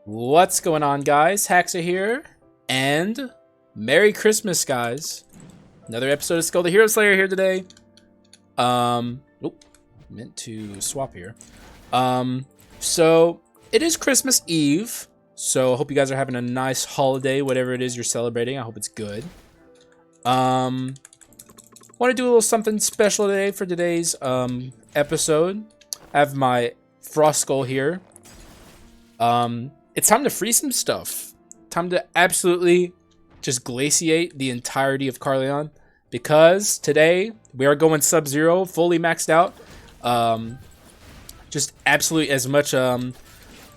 What's going on, guys? Haxa here, and Merry Christmas, guys. Another episode of Skul the Hero Slayer here today. Meant to swap here. So it is Christmas Eve, so I hope you guys are having a nice holiday, whatever it is you're celebrating. I hope it's good. Want to do a little something special today for today's episode. I have my Frost Skull here. It's time to free some stuff. Time to absolutely just glaciate the entirety of Carleon, because today we are going Sub-Zero, fully maxed out. Just absolutely as much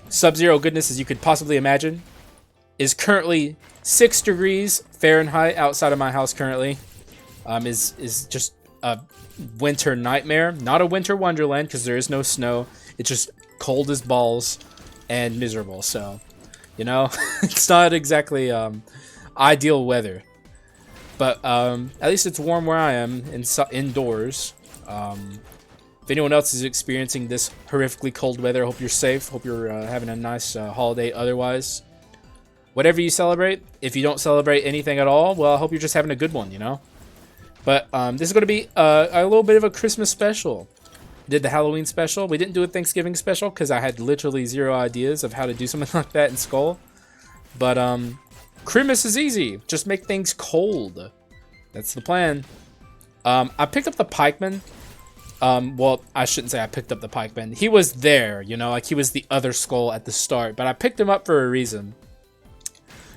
Sub-Zero goodness as you could possibly imagine. Is currently 6 degrees Fahrenheit outside of my house currently. Is just a winter nightmare. Not a winter wonderland, because there is no snow. It's just cold as balls and miserable. So, you know, it's not exactly ideal weather. But at least it's warm where I am, indoors. If anyone else is experiencing this horrifically cold weather, I hope you're safe. Hope you're having a nice holiday otherwise. Whatever you celebrate, if you don't celebrate anything at all, well, I hope you're just having a good one, you know? But this is going to be a little bit of a Christmas special. Did the Halloween special. We didn't do a Thanksgiving special because I had literally zero ideas of how to do something like that in Skul. But Christmas is easy. Just make things cold. That's the plan. I picked up the Pikeman. Well, I shouldn't say I picked up the Pikeman. He was there, you know, like he was the other skull at the start. But I picked him up for a reason.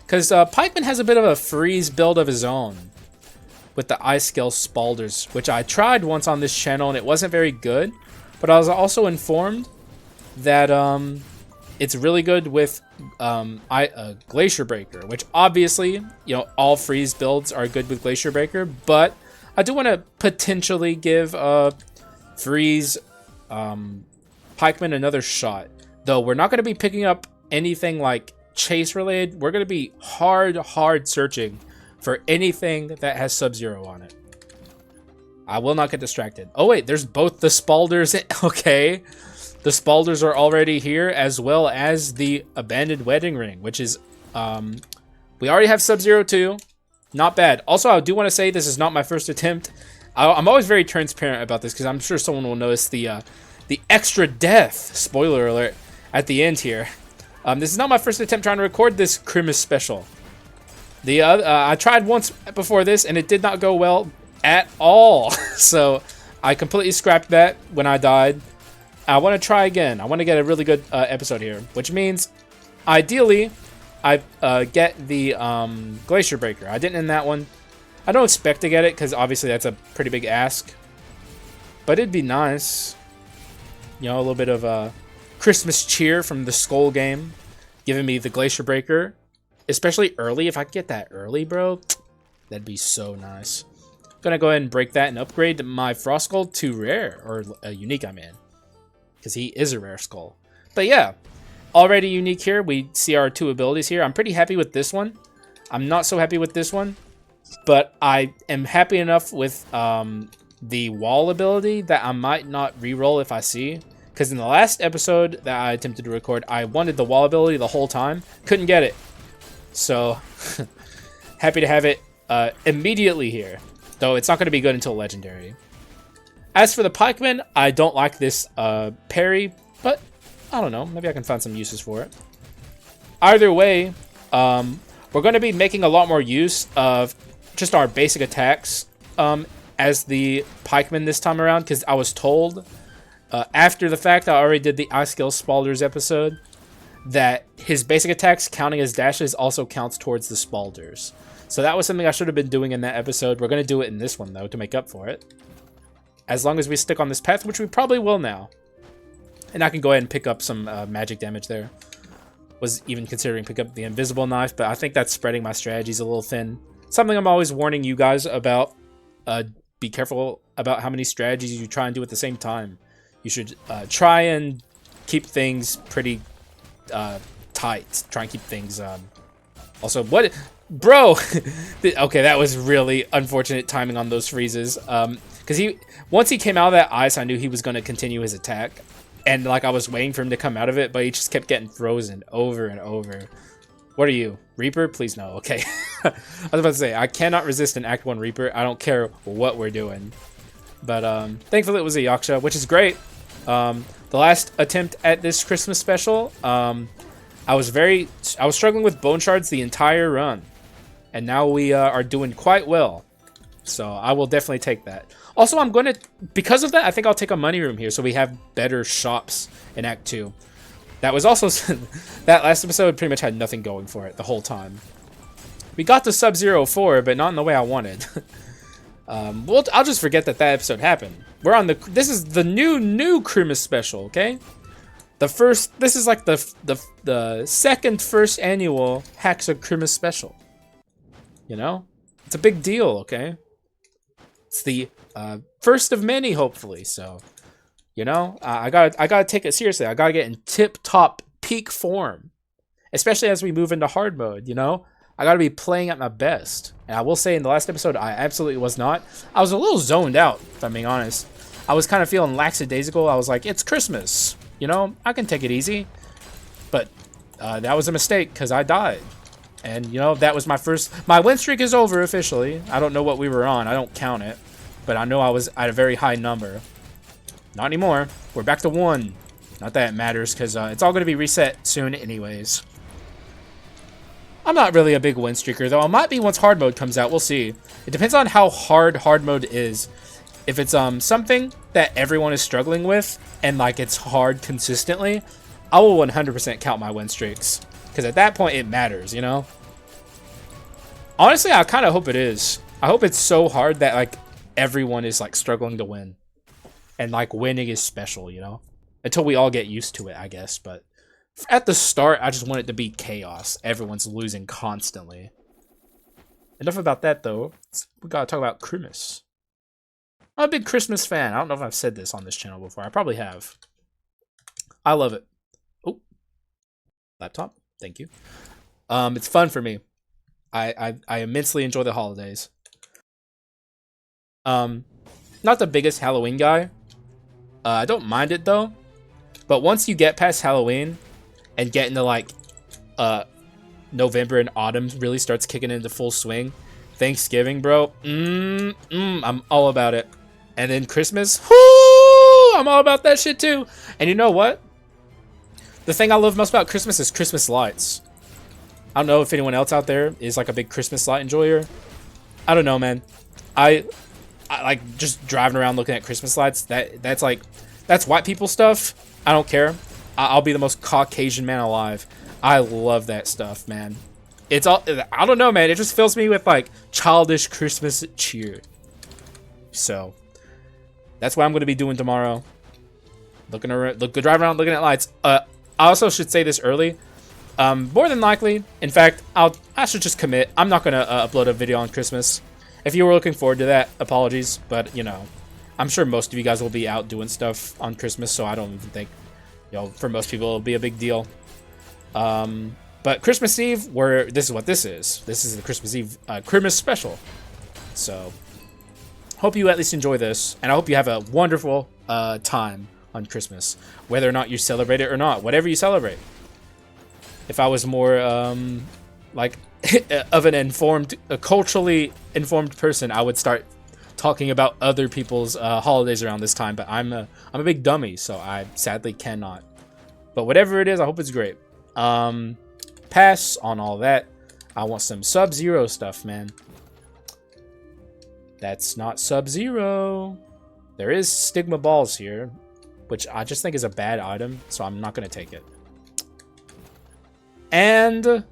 Because Pikeman has a bit of a freeze build of his own with the ice scale spalders, which I tried once on this channel and it wasn't very good. But I was also informed that it's really good with Glacier Breaker, which obviously, you know, all freeze builds are good with Glacier Breaker. But I do want to potentially give freeze Pikeman another shot. Though we're not going to be picking up anything like chase related. We're going to be hard searching for anything that has Sub-Zero on it. I will not get distracted. Oh wait, there's both the spalders. Okay, the spalders are already here, as well as the abandoned wedding ring, which is we already have Sub-Zero too. Not bad. Also, I do want to say this is not my first attempt. I'm always very transparent about this because I'm sure someone will notice the extra death, spoiler alert, at the end here. This is not my first attempt trying to record this Christmas special. I tried once before this and it did not go well at all. So I completely scrapped that when I died. I want to try again. I want to get a really good episode here, which means ideally I get the Glacier Breaker. I didn't in that one. I don't expect to get it because obviously that's a pretty big ask. But it'd be nice. You know, a little bit of Christmas cheer from the Skul game, giving me the Glacier Breaker. Especially early. If I could get that early, bro, that'd be so nice. Gonna go ahead and break that and upgrade my Frost Skull to rare, or unique, I mean. Because he is a rare skull. But yeah, already unique here. We see our 2 abilities here. I'm pretty happy with this one. I'm not so happy with this one. But I am happy enough with the wall ability that I might not reroll if I see. Because in the last episode that I attempted to record, I wanted the wall ability the whole time. Couldn't get it. So, happy to have it immediately here. Though it's not going to be good until Legendary. As for the Pikeman, I don't like this parry. But, I don't know. Maybe I can find some uses for it. Either way, we're going to be making a lot more use of just our basic attacks as the Pikeman this time around. Because I was told, after the fact, I already did the Ice Scale Spalders episode, that his basic attacks counting as dashes also counts towards the spalders. So that was something I should have been doing in that episode. We're going to do it in this one, though, to make up for it. As long as we stick on this path, which we probably will now. And I can go ahead and pick up some magic damage there. Was even considering pick up the invisible knife, but I think that's spreading my strategies a little thin. Something I'm always warning you guys about. Be careful about how many strategies you try and do at the same time. You should try and keep things pretty tight. Try and keep things also, what, bro? Okay, that was really unfortunate timing on those freezes, because once he came out of that ice, I knew he was going to continue his attack. And like I was waiting for him to come out of it, but he just kept getting frozen over and over. What are you, Reaper? Please no. Okay. I was about to say I cannot resist an Act 1 Reaper. I don't care what we're doing. But thankfully it was a Haxa, which is great. The last attempt at this Christmas special, I was struggling with bone shards the entire run, and now we are doing quite well. So I will definitely take that. Also, I'm going to, because of that, I think I'll take a money room here so we have better shops in Act 2. That was also, that last episode pretty much had nothing going for it the whole time. We got to Sub-Zero 4, but not in the way I wanted. Well, I'll just forget that episode happened. We're on this is the new Christmas special, okay? This is like the second first annual Haxa Christmas special. You know? It's a big deal, okay? It's the first of many, hopefully. So, you know, I gotta take it seriously. I gotta get in tip-top peak form, especially as we move into hard mode. You know, I gotta be playing at my best. And I will say, in the last episode, I absolutely was not. I was a little zoned out, if I'm being honest. I was kind of feeling lackadaisical. I was like, it's Christmas. You know, I can take it easy. But that was a mistake because I died. And, you know, that was my win streak is over officially. I don't know what we were on. I don't count it. But I know I was at a very high number. Not anymore. We're back to 1. Not that it matters, because it's all going to be reset soon anyways. I'm not really a big win streaker, though. I might be once hard mode comes out. We'll see. It depends on how hard mode is. If it's something that everyone is struggling with, and like it's hard consistently, I will 100% count my win streaks. Because at that point, it matters, you know? Honestly, I kind of hope it is. I hope it's so hard that, like, everyone is, like, struggling to win. And, like, winning is special, you know? Until we all get used to it, I guess. But at the start, I just want it to be chaos. Everyone's losing constantly. Enough about that, though. We gotta talk about Christmas. I'm a big Christmas fan. I don't know if I've said this on this channel before. I probably have. I love it. Oh. Laptop. Thank you. It's fun for me. I immensely enjoy the holidays. Not the biggest Halloween guy. I don't mind it though. But once you get past Halloween and get into like November and autumn really starts kicking into full swing, Thanksgiving, bro. I'm all about it. And then Christmas, whoo, I'm all about that shit too. And you know what? The thing I love most about Christmas is Christmas lights. I don't know if anyone else out there is like a big Christmas light enjoyer. I don't know, man. I like just driving around looking at Christmas lights. That's white people stuff. I don't care. I'll be the most Caucasian man alive. I love that stuff, man. It's all, I don't know, man. It just fills me with like childish Christmas cheer. So that's what I'm going to be doing tomorrow. Driving around looking at lights. I also should say this early. More than likely, in fact, I should just commit. I'm not gonna upload a video on Christmas. If you were looking forward to that, apologies, but you know, I'm sure most of you guys will be out doing stuff on Christmas, so I don't even think, you know, for most people it'll be a big deal. But Christmas Eve, this is what this is. This is the Christmas Eve Christmas special. So, hope you at least enjoy this, and I hope you have a wonderful time on Christmas, whether or not you celebrate it or not, whatever you celebrate. If I was more like of an culturally informed person, I would start talking about other people's holidays around this time. But I'm a big dummy, so I sadly cannot. But whatever it is, I hope it's great. Pass on all that. I want some Sub-Zero stuff, man. That's not Sub-Zero. There is Stigma Balls here, which I just think is a bad item, so I'm not going to take it. And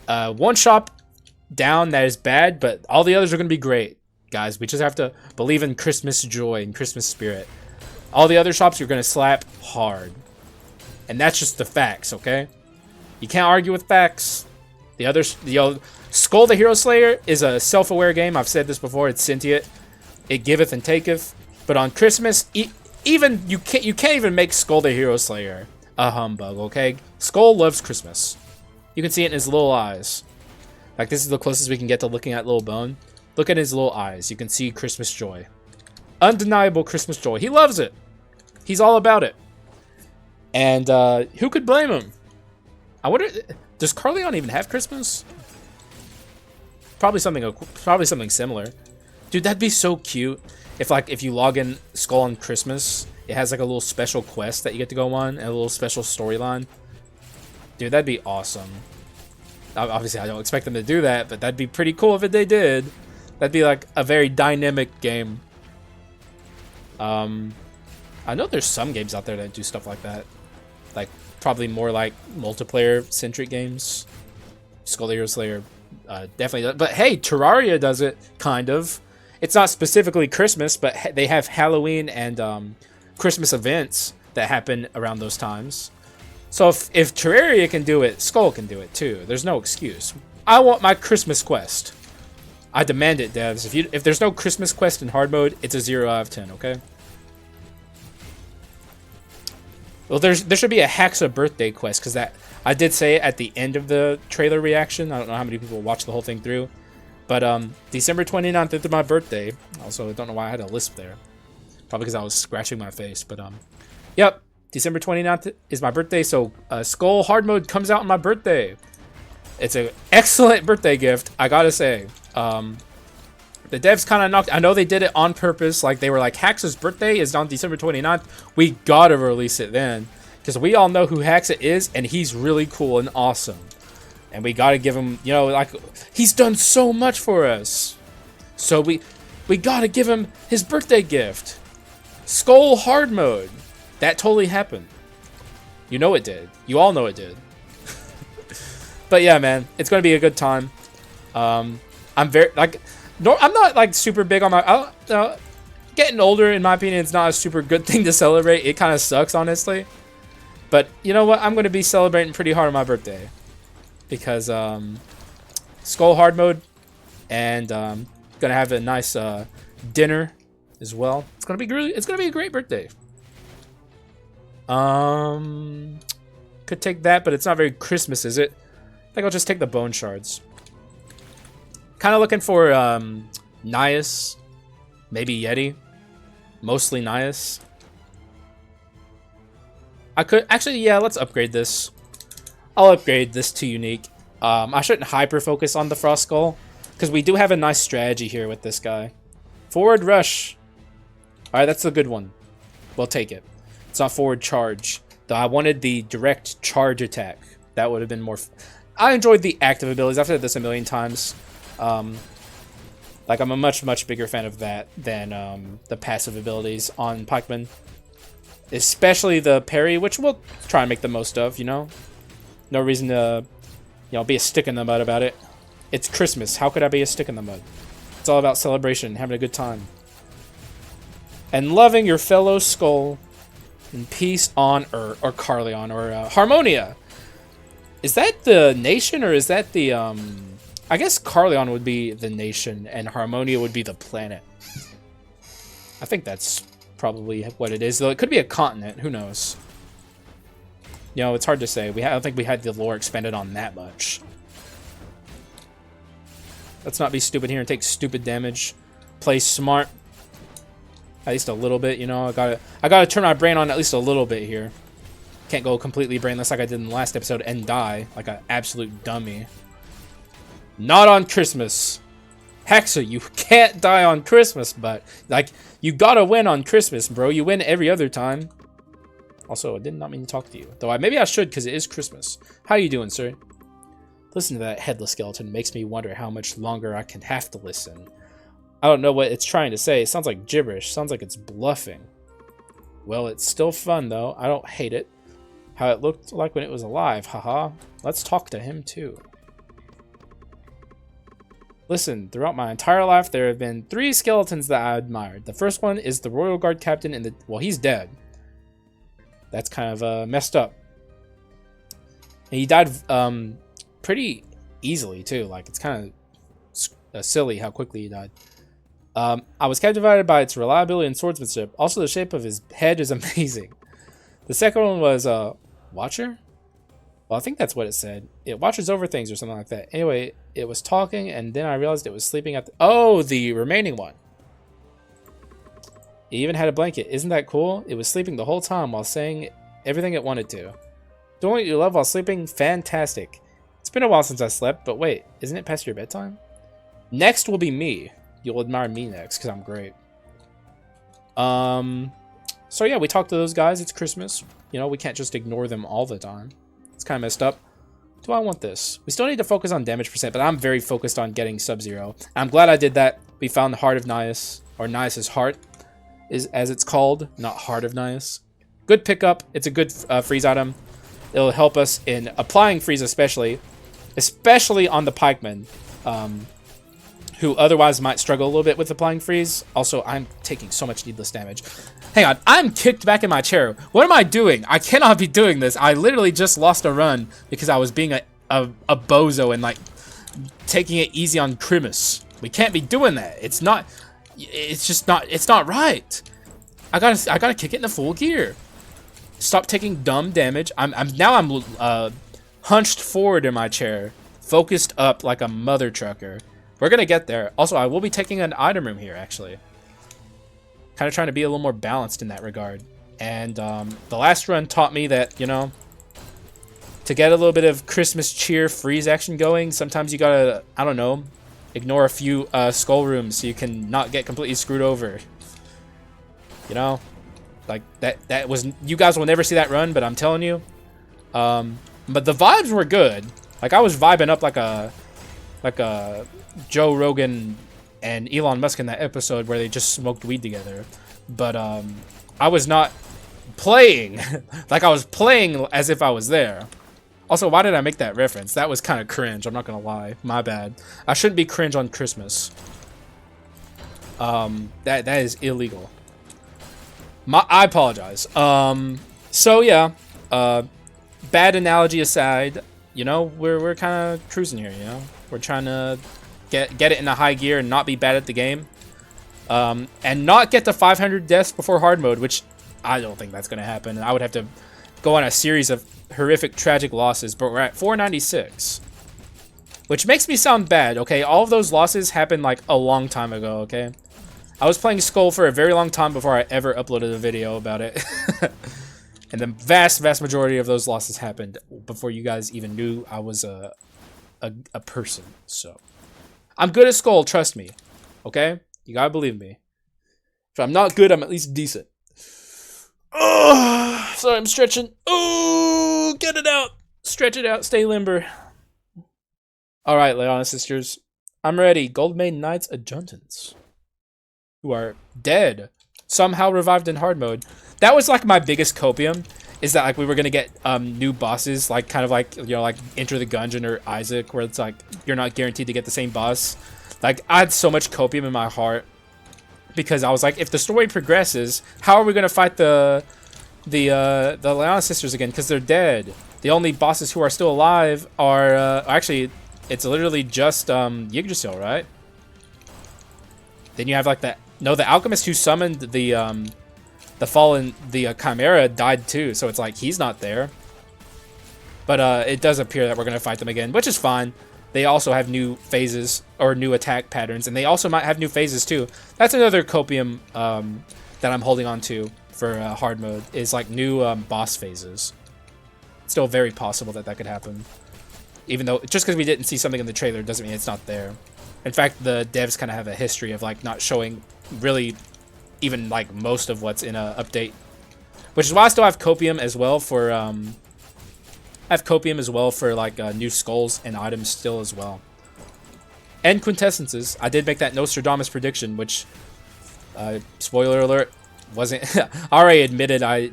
one shop down that is bad, but all the others are going to be great. Guys, we just have to believe in Christmas joy and Christmas spirit. All the other shops you're going to slap hard. And that's just the facts, okay? You can't argue with facts. The Skul the Hero Slayer is a self-aware game. I've said this before. It's sentient. It giveth and taketh. But on Christmas, even you can't even make Skul the Hero Slayer a humbug, okay? Skul loves Christmas. You can see it in his little eyes. Like, this is the closest we can get to looking at Little Bone. Look at his little eyes. You can see Christmas joy. Undeniable Christmas joy. He loves it. He's all about it. And who could blame him? I wonder, does Carleon even have Christmas? Probably something similar. Dude, that'd be so cute if you log in Skull on Christmas, it has like a little special quest that you get to go on and a little special storyline. Dude, that'd be awesome. Obviously, I don't expect them to do that, but that'd be pretty cool if they did. That'd be like a very dynamic game. I know there's some games out there that do stuff like that. Like, probably more like multiplayer-centric games. Skul the Hero Slayer definitely does. But hey, Terraria does it, kind of. It's not specifically Christmas, but they have Halloween and Christmas events that happen around those times. So if Terraria can do it, Skul can do it too. There's no excuse. I want my Christmas quest. I demand it, devs. If there's no Christmas quest in hard mode, it's a 0 out of 10, okay? Well, there should be a Haxa birthday quest, because I did say it at the end of the trailer reaction. I don't know how many people watched the whole thing through. But December 29th is my birthday. Also, I don't know why I had a lisp there. Probably because I was scratching my face. But yep, December 29th is my birthday. So Skul hard mode comes out on my birthday. It's an excellent birthday gift, I gotta say. The devs kind of knocked... I know they did it on purpose. Like, they were like, Haxa's birthday is on December 29th. We gotta release it then. Because we all know who Haxa is, and he's really cool and awesome. And we gotta give him, you know, like, he's done so much for us. So we gotta give him his birthday gift. Skul hard mode. That totally happened. You know it did. You all know it did. But yeah, man, it's gonna be a good time. I'm very, like... No, I'm not like super big on my... getting older, in my opinion, is not a super good thing to celebrate. It kind of sucks, honestly. But you know what? I'm going to be celebrating pretty hard on my birthday. Because Skul hard mode. And going to have a nice dinner as well. It's going to be a great birthday. Could take that, but it's not very Christmas, is it? I think I'll just take the bone shards. Kind of looking for Nias, maybe Yeti, mostly Nias. I could actually, yeah, let's upgrade this. I'll upgrade this to unique. I shouldn't hyper focus on the Frost Skull because we do have a nice strategy here with this guy. Forward rush. All right, that's a good one. We'll take it. It's not forward charge. Though I wanted the direct charge attack. That would have been more. I enjoyed the active abilities. I've said this a million times. Like, I'm a much bigger fan of that than the passive abilities on Pikeman. Especially the parry, which we'll try and make the most of, you know? No reason to, you know, be a stick in the mud about it. It's Christmas. How could I be a stick in the mud? It's all about celebration, having a good time. And loving your fellow Skul in peace on Earth, or Carleon, or Harmonia. Is that the nation, or is that the, I guess Carleon would be the nation, and Harmonia would be the planet. I think that's probably what it is, though it could be a continent. Who knows? You know, it's hard to say. I don't think we had the lore expanded on that much. Let's not be stupid here and take stupid damage. Play smart. At least a little bit, you know. I gotta turn my brain on at least a little bit here. Can't go completely brainless like I did in the last episode and die like an absolute dummy. Not on Christmas. Haxa, you can't die on Christmas, but, like, you gotta win on Christmas, bro. You win every other time. Also, I did not mean to talk to you. Though maybe I should, because it is Christmas. How you doing, sir? Listen to that headless skeleton. Makes me wonder how much longer I can have to listen. I don't know what it's trying to say. It sounds like gibberish. Sounds like it's bluffing. Well, it's still fun, though. I don't hate it. How it looked like when it was alive. Haha. Let's talk to him, too. Listen, throughout my entire life, there have been 3 skeletons that I admired. The first one is the Royal Guard captain in the... Well, he's dead. That's kind of messed up. And he died pretty easily, too. Like, it's kind of silly how quickly he died. I was captivated by its reliability and swordsmanship. Also, the shape of his head is amazing. The second one was Watcher? Well, I think that's what it said. It watches over things or something like that. Anyway, it was talking, and then I realized it was sleeping at the... Oh, the remaining one. It even had a blanket. Isn't that cool? It was sleeping the whole time while saying everything it wanted to. Doing what you love while sleeping? Fantastic. It's been a while since I slept, but wait, isn't it past your bedtime? Next will be me. You'll admire me next, because I'm great. So yeah, we talked to those guys. It's Christmas. You know, we can't just ignore them all the time. It's kind of messed up. Do I want this? We still need to focus on damage percent, but I'm very focused on getting Sub-Zero. I'm glad I did that. We found the Heart of Nias, or Nias' Heart, is as it's called, not Heart of Nias. Good pickup. It's a good freeze item. It'll help us in applying freeze, especially on the Pikeman, who otherwise might struggle a little bit with applying freeze. Also, I'm taking so much needless damage. Hang on, I'm kicked back in my chair. What am I doing? I cannot be doing this. I literally just lost a run because I was being a bozo and like taking it easy on Krimus. We can't be doing that. It's not right. I gotta kick it into full gear. Stop taking dumb damage. I'm hunched forward in my chair, focused up like a mother trucker. We're gonna get there. Also, I will be taking an item room here, actually. Kind of trying to be a little more balanced in that regard. And the last run taught me that, you know, to get a little bit of Christmas cheer freeze action going, sometimes you gotta, I don't know, ignore a few skull rooms so you can not get completely screwed over. You know? Like, that was, you guys will never see that run, but I'm telling you. But the vibes were good. Like, I was vibing up like a Joe Rogan and Elon Musk in that episode where they just smoked weed together. But I was not playing like I was playing as if I was there. Also, why did I make that reference? That was kind of cringe, I'm not gonna lie. My bad. I shouldn't be cringe on Christmas. That is illegal. I apologize. So yeah, bad analogy aside, you know, we're kind of cruising here, you know? We're trying to get it in a high gear and not be bad at the game. And not get to 500 deaths before hard mode, which I don't think that's going to happen. I would have to go on a series of horrific, tragic losses, but we're at 496. Which makes me sound bad, okay? All of those losses happened like a long time ago, okay? I was playing Skul for a very long time before I ever uploaded a video about it. And the vast majority of those losses happened before you guys even knew I was a person, so. I'm good at Skul, trust me, okay? You gotta believe me. If I'm not good, I'm at least decent. Oh, sorry, I'm stretching. Oh, get it out. Stretch it out, stay limber. Alright, Leona sisters. I'm ready. Gold Maiden Knights Adjuntants. Who are dead. Somehow revived in hard mode. That was like my biggest copium. Is that like we were gonna get new bosses, like kind of like, you know, like Enter the Gungeon or Isaac, where it's like you're not guaranteed to get the same boss. Like I had so much copium in my heart because I was like, if the story progresses, how are we gonna fight the Leona sisters again? Because they're dead. The only bosses who are still alive are actually it's literally just Yggdrasil, right? Then you have like the alchemist who summoned the fallen, Chimera died too, so it's like he's not there. But it does appear that we're gonna fight them again, which is fine. They also have new phases or new attack patterns, and they also might have new phases too. That's another copium that I'm holding on to for hard mode, is like new boss phases. It's still very possible that could happen, even though just because we didn't see something in the trailer doesn't mean it's not there. In fact, the devs kind of have a history of like not showing really even like most of what's in a update, which is why I still have copium as well for like new skulls and items still as well, and quintessences. I did make that Nostradamus prediction, which spoiler alert, wasn't I already admitted I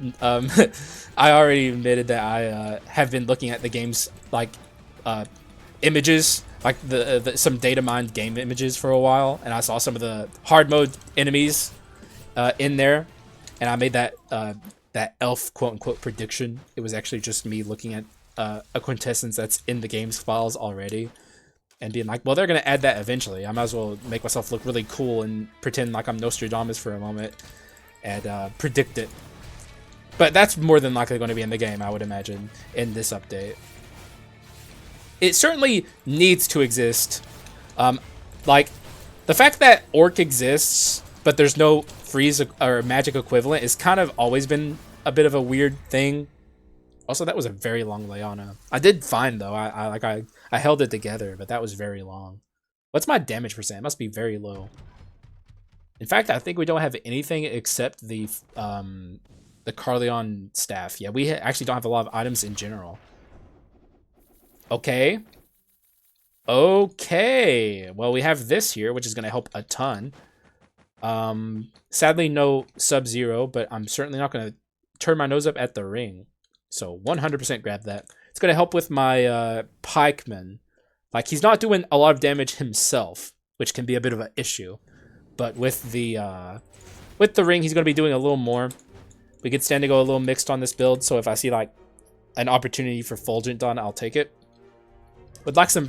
already admitted that I have been looking at the game's like images, like some data mined game images for a while, and I saw some of the hard mode enemies in there, and I made that elf quote-unquote prediction. It was actually just me looking at a quintessence that's in the game's files already and being like, well, they're gonna add that eventually. I might as well make myself look really cool and pretend like I'm Nostradamus for a moment and predict it. But that's more than likely going to be in the game, I would imagine, in this update. It certainly needs to exist. Like, the fact that Orc exists, but there's no freeze or magic equivalent is kind of always been a bit of a weird thing Also, that was a very long Leona. I did fine though. I held it together, but that was very long. What's my damage percent? It must be very low. In fact, I think we don't have anything except the Carleon staff. Yeah, we actually don't have a lot of items in general. Okay. Okay. Well, we have this here, which is going to help a ton. Sadly, no Sub-Zero, but I'm certainly not going to turn my nose up at the ring. So 100% grab that. It's going to help with my Pikeman. Like, he's not doing a lot of damage himself, which can be a bit of an issue. But with the ring, he's going to be doing a little more. We could stand to go a little mixed on this build, so if I see, like, an opportunity for Fulgent done, I'll take it. Would like some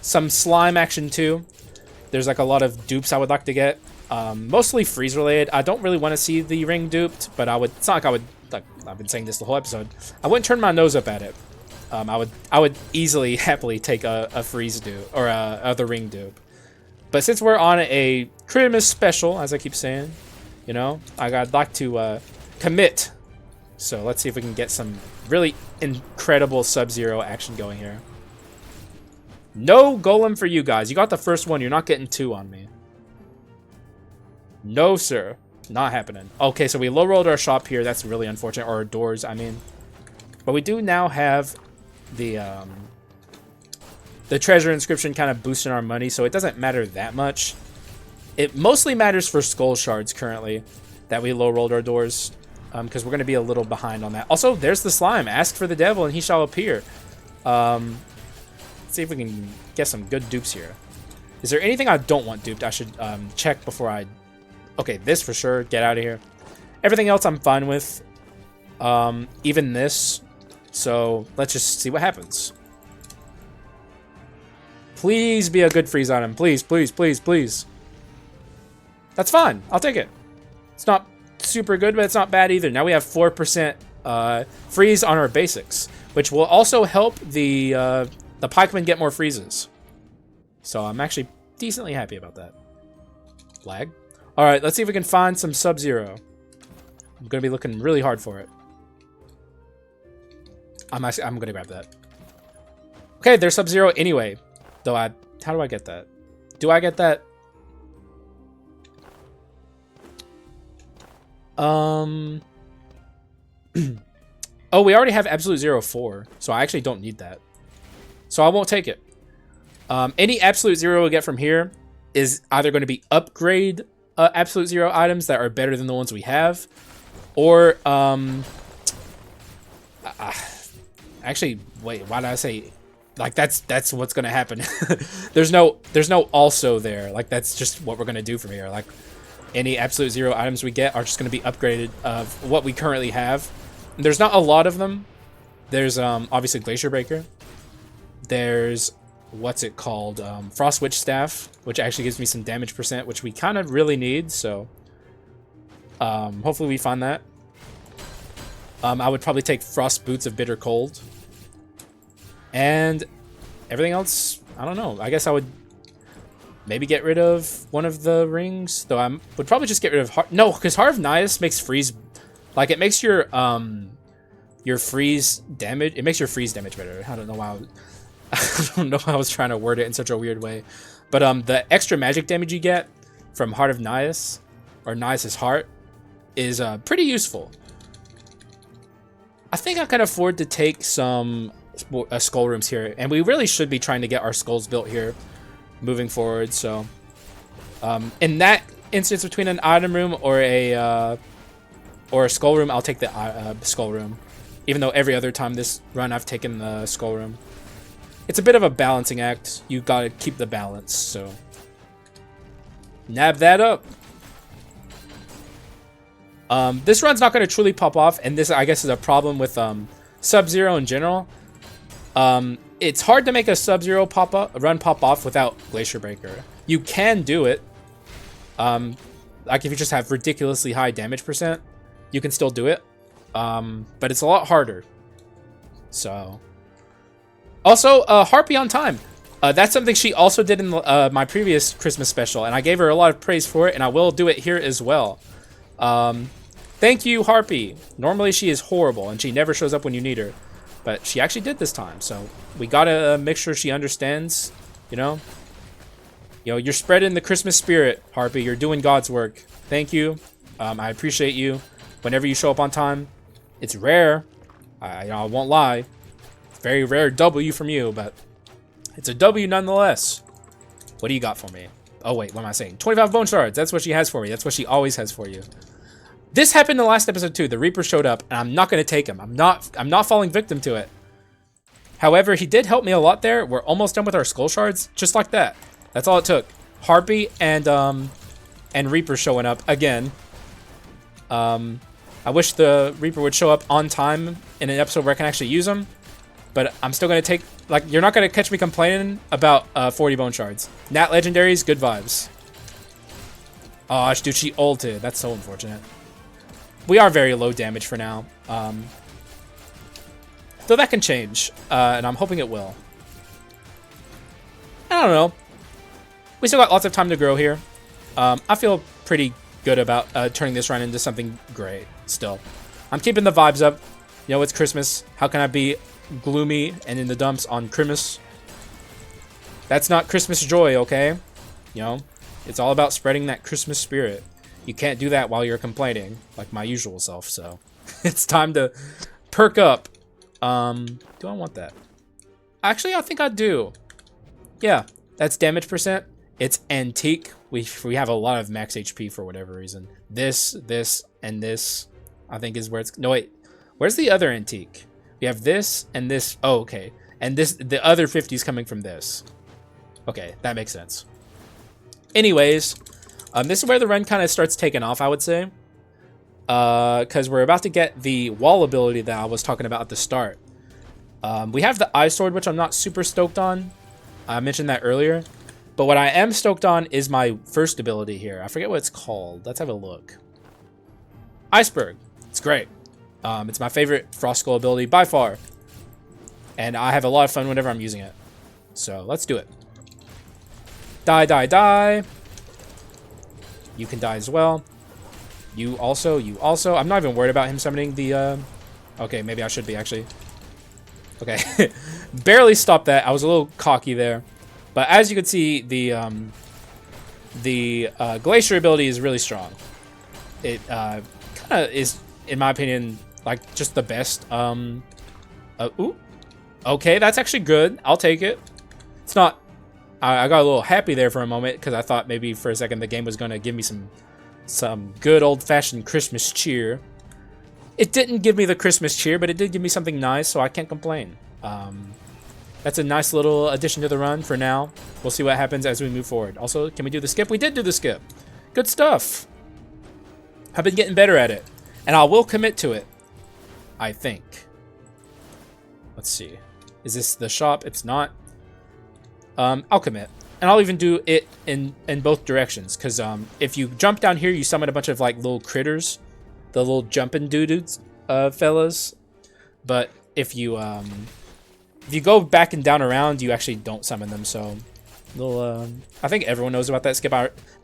slime action, too. There's, like, a lot of dupes I would like to get. Mostly freeze-related. I don't really want to see the ring duped, but I would... It's not like I would... Like, I've been saying this the whole episode. I wouldn't turn my nose up at it. I would easily, happily take a freeze dupe, or the ring dupe. But since we're on a Christmas special, as I keep saying, you know, I'd like to commit. So let's see if we can get some really incredible Sub-Zero action going here. No golem for you guys. You got the first one. You're not getting two on me. No, sir. Not happening. Okay, so we low-rolled our shop here. That's really unfortunate. Or our doors, I mean. But we do now have the treasure inscription kind of boosting our money, so it doesn't matter that much. It mostly matters for skull shards currently that we low-rolled our doors, because we're going to be a little behind on that. Also, there's the slime. Ask for the devil and he shall appear. Let's see if we can get some good dupes here. Is there anything I don't want duped? I should check before I... Okay, this for sure. Get out of here. Everything else I'm fine with. Even this. So let's just see what happens. Please be a good freeze item. Please, please, please, please. That's fine. I'll take it. It's not super good, but it's not bad either. Now we have 4% freeze on our basics, which will also help the pikemen get more freezes. So I'm actually decently happy about that. Lag. All right, let's see if we can find some Sub-Zero. I'm going to be looking really hard for it. I'm going to grab that. Okay, there's Sub-Zero anyway. Though how do I get that? Do I get that? Oh, we already have Absolute Zero 4, so I actually don't need that. So I won't take it. Any Absolute Zero we get from here is either going to be upgrade Absolute Zero items that are better than the ones we have, or actually, wait, why did I say? Like that's what's gonna happen. there's no also there. Like that's just what we're gonna do from here. Like any Absolute Zero items we get are just gonna be upgraded of what we currently have. And there's not a lot of them. There's obviously Glacier Breaker. There's what's it called? Frost Witch Staff, which actually gives me some damage percent, which we kind of really need. So hopefully we find that. I would probably take Frost Boots of Bitter Cold. And everything else, I don't know. I guess I would maybe get rid of one of the rings. Though I would probably just get rid of... No, because Heart of Naias makes freeze... Like, it makes your freeze damage... It makes your freeze damage better. I don't know why I don't know why I was trying to word it in such a weird way. But the extra magic damage you get from Heart of Naias, or Naias' Heart, is pretty useful. I think I can afford to take some... skull rooms here, and we really should be trying to get our skulls built here moving forward. So in that instance, between an item room or a skull room, I'll take the skull room, even though every other time this run I've taken the skull room. It's a bit of a balancing act. You gotta keep the balance, so nab that up. This run's not going to truly pop off, and this I guess is a problem with Sub-Zero in general. It's hard to make a Sub-Zero run pop off without Glacier Breaker. You can do it. Like if you just have ridiculously high damage percent, you can still do it. But it's a lot harder. So, also Harpy on time. That's something she also did in my previous Christmas special, and I gave her a lot of praise for it, and I will do it here as well. Thank you, Harpy. Normally she is horrible and she never shows up when you need her. But she actually did this time, so we gotta make sure she understands, you know? You're spreading the Christmas spirit, Harpy. You're doing God's work. Thank you. I appreciate you. Whenever you show up on time, it's rare. I won't lie. Very rare W from you, but it's a W nonetheless. What do you got for me? Oh, wait, what am I saying? 25 bone shards. That's what she has for me. That's what she always has for you. This happened in the last episode too. The Reaper showed up, and I'm not going to take him. I'm not falling victim to it. However, he did help me a lot there. We're almost done with our skull shards, just like that. That's all it took. Harpy and Reaper showing up again. I wish the Reaper would show up on time in an episode where I can actually use him. But I'm still going to take... Like, you're not going to catch me complaining about 40 bone shards. Nat legendaries, good vibes. Oh, dude, she ulted. That's so unfortunate. We are very low damage for now. Though that can change. And I'm hoping it will. I don't know. We still got lots of time to grow here. I feel pretty good about turning this run into something great still. I'm keeping the vibes up. It's Christmas. How can I be gloomy and in the dumps on Christmas? That's not Christmas joy, okay? It's all about spreading that Christmas spirit. You can't do that while you're complaining, like my usual self, so it's time to perk up. Do I want that? Actually, I think I do. Yeah, that's damage percent. It's antique. We have a lot of max HP for whatever reason. This, and this, I think is where it's... No, wait. Where's the other antique? We have this and this. Oh, okay. And this, the other 50 is coming from this. Okay, that makes sense. Anyways, this is where the run kind of starts taking off, I would say. Because we're about to get the wall ability that I was talking about at the start. We have the Eye Sword, which I'm not super stoked on. I mentioned that earlier. But what I am stoked on is my first ability here. I forget what it's called. Let's have a look. Iceberg. It's great. It's my favorite Frost Skull ability by far. And I have a lot of fun whenever I'm using it. So let's do it. Die, die, die. You can die as well. You also. I'm not even worried about him summoning the... Okay, maybe I should be, actually. Okay. Barely stopped that. I was a little cocky there. But as you can see, the Glacier ability is really strong. It kind of is, in my opinion, like just the best. Ooh. Okay, that's actually good. I'll take it. It's not... I got a little happy there for a moment because I thought maybe for a second the game was going to give me some good old-fashioned Christmas cheer. It didn't give me the Christmas cheer, but it did give me something nice, so I can't complain. That's a nice little addition to the run for now. We'll see what happens as we move forward. Also, can we do the skip? We did do the skip. Good stuff. I've been getting better at it. And I will commit to it. I think. Let's see. Is this the shop? It's not. I'll commit. And I'll even do it in both directions. Because if you jump down here, you summon a bunch of like little critters. The little jumping dudes, fellas. But if you go back and down around, you actually don't summon them. So, I think everyone knows about that skip.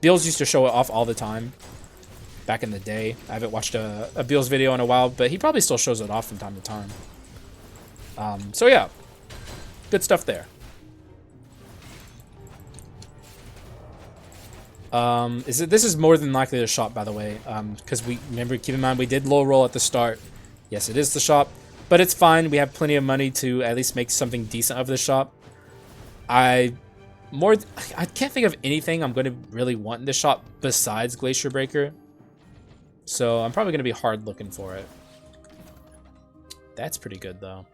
Beals used to show it off all the time back in the day. I haven't watched a Beals video in a while, but he probably still shows it off from time to time. So yeah, good stuff there. This is more than likely the shop, by the way, because keep in mind we did low roll at the start. Yes, it is the shop. But it's fine. We have plenty of money to at least make something decent of the shop. I can't think of anything I'm going to really want in this shop besides Glacier Breaker. So I'm probably going to be hard looking for it. That's pretty good, though.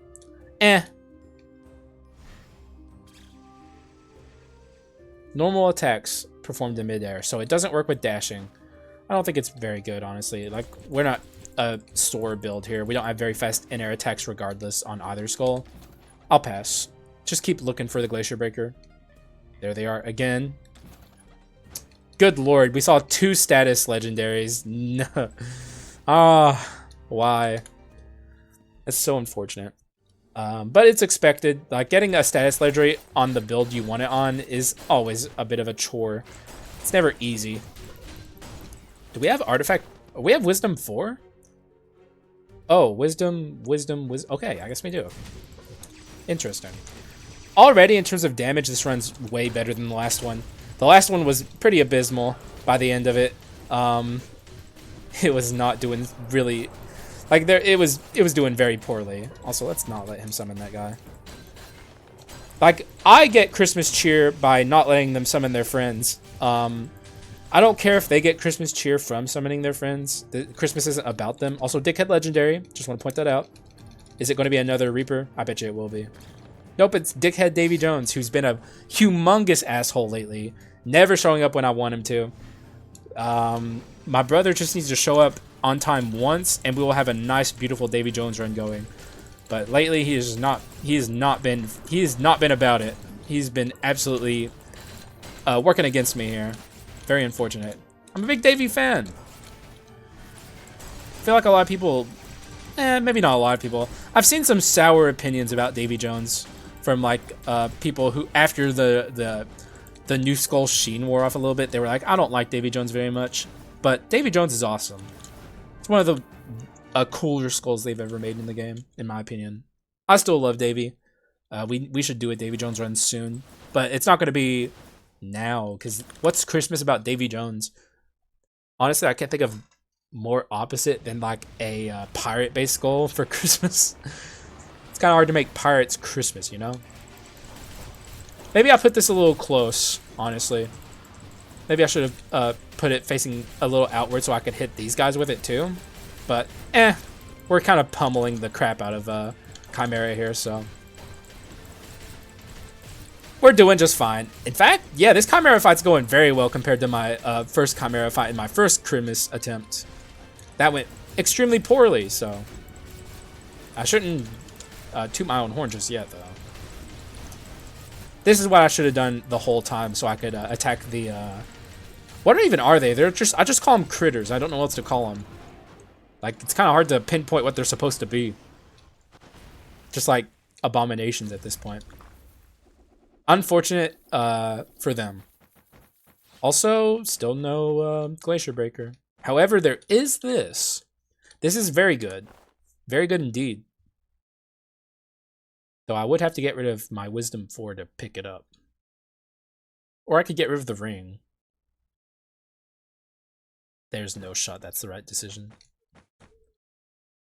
Normal attacks performed in midair, so it doesn't work with dashing. I don't think it's very good, honestly. Like, we're not a soar build here. We don't have very fast in-air attacks regardless on either skull. I'll pass. Just keep looking for the Glacier Breaker. There they are again. Good lord, we saw 2 status legendaries. No. Why? That's so unfortunate. But it's expected. Like, getting a status legendary on the build you want it on is always a bit of a chore. It's never easy. Do we have artifact? We have wisdom 4? Oh, wisdom. Okay, I guess we do. Interesting. Already, in terms of damage, this run's way better than the last one. The last one was pretty abysmal by the end of it. It was not doing really... Like, it was doing very poorly. Also, let's not let him summon that guy. Like, I get Christmas cheer by not letting them summon their friends. I don't care if they get Christmas cheer from summoning their friends. Christmas isn't about them. Also, Dickhead Legendary. Just want to point that out. Is it going to be another Reaper? I bet you it will be. Nope, it's Dickhead Davy Jones, who's been a humongous asshole lately. Never showing up when I want him to. My brother just needs to show up on time once, and we will have a nice, beautiful Davy Jones run going. But lately, he has not been about it. He's been absolutely working against me here. Very unfortunate. I'm a big Davy fan. I feel like a lot of people, maybe not a lot of people. I've seen some sour opinions about Davy Jones from like people who, after the new Skull sheen wore off a little bit, they were like, I don't like Davy Jones very much. But Davy Jones is awesome. It's one of the cooler skulls they've ever made in the game, in my opinion. I still love Davy. We should do a Davy Jones run soon, but it's not going to be now, because what's Christmas about Davy Jones? Honestly, I can't think of more opposite than like a pirate-based skull for Christmas. It's kind of hard to make pirates Christmas, you know? Maybe I put this a little close, honestly. Maybe I should have put it facing a little outward so I could hit these guys with it too. But, we're kind of pummeling the crap out of Chimera here, so we're doing just fine. In fact, yeah, this Chimera fight's going very well compared to my first Chimera fight in my first Christmas attempt. That went extremely poorly, so I shouldn't toot my own horn just yet, though. This is what I should have done the whole time, so I could attack the... What even are they? They're just... I just call them critters. I don't know what else to call them. Like, it's kind of hard to pinpoint what they're supposed to be. Just like abominations at this point. Unfortunate for them. Also, still no Glacier Breaker. However, there is this. This is very good. Very good indeed. Though I would have to get rid of my Wisdom 4 to pick it up. Or I could get rid of the ring. There's no shot that's the right decision.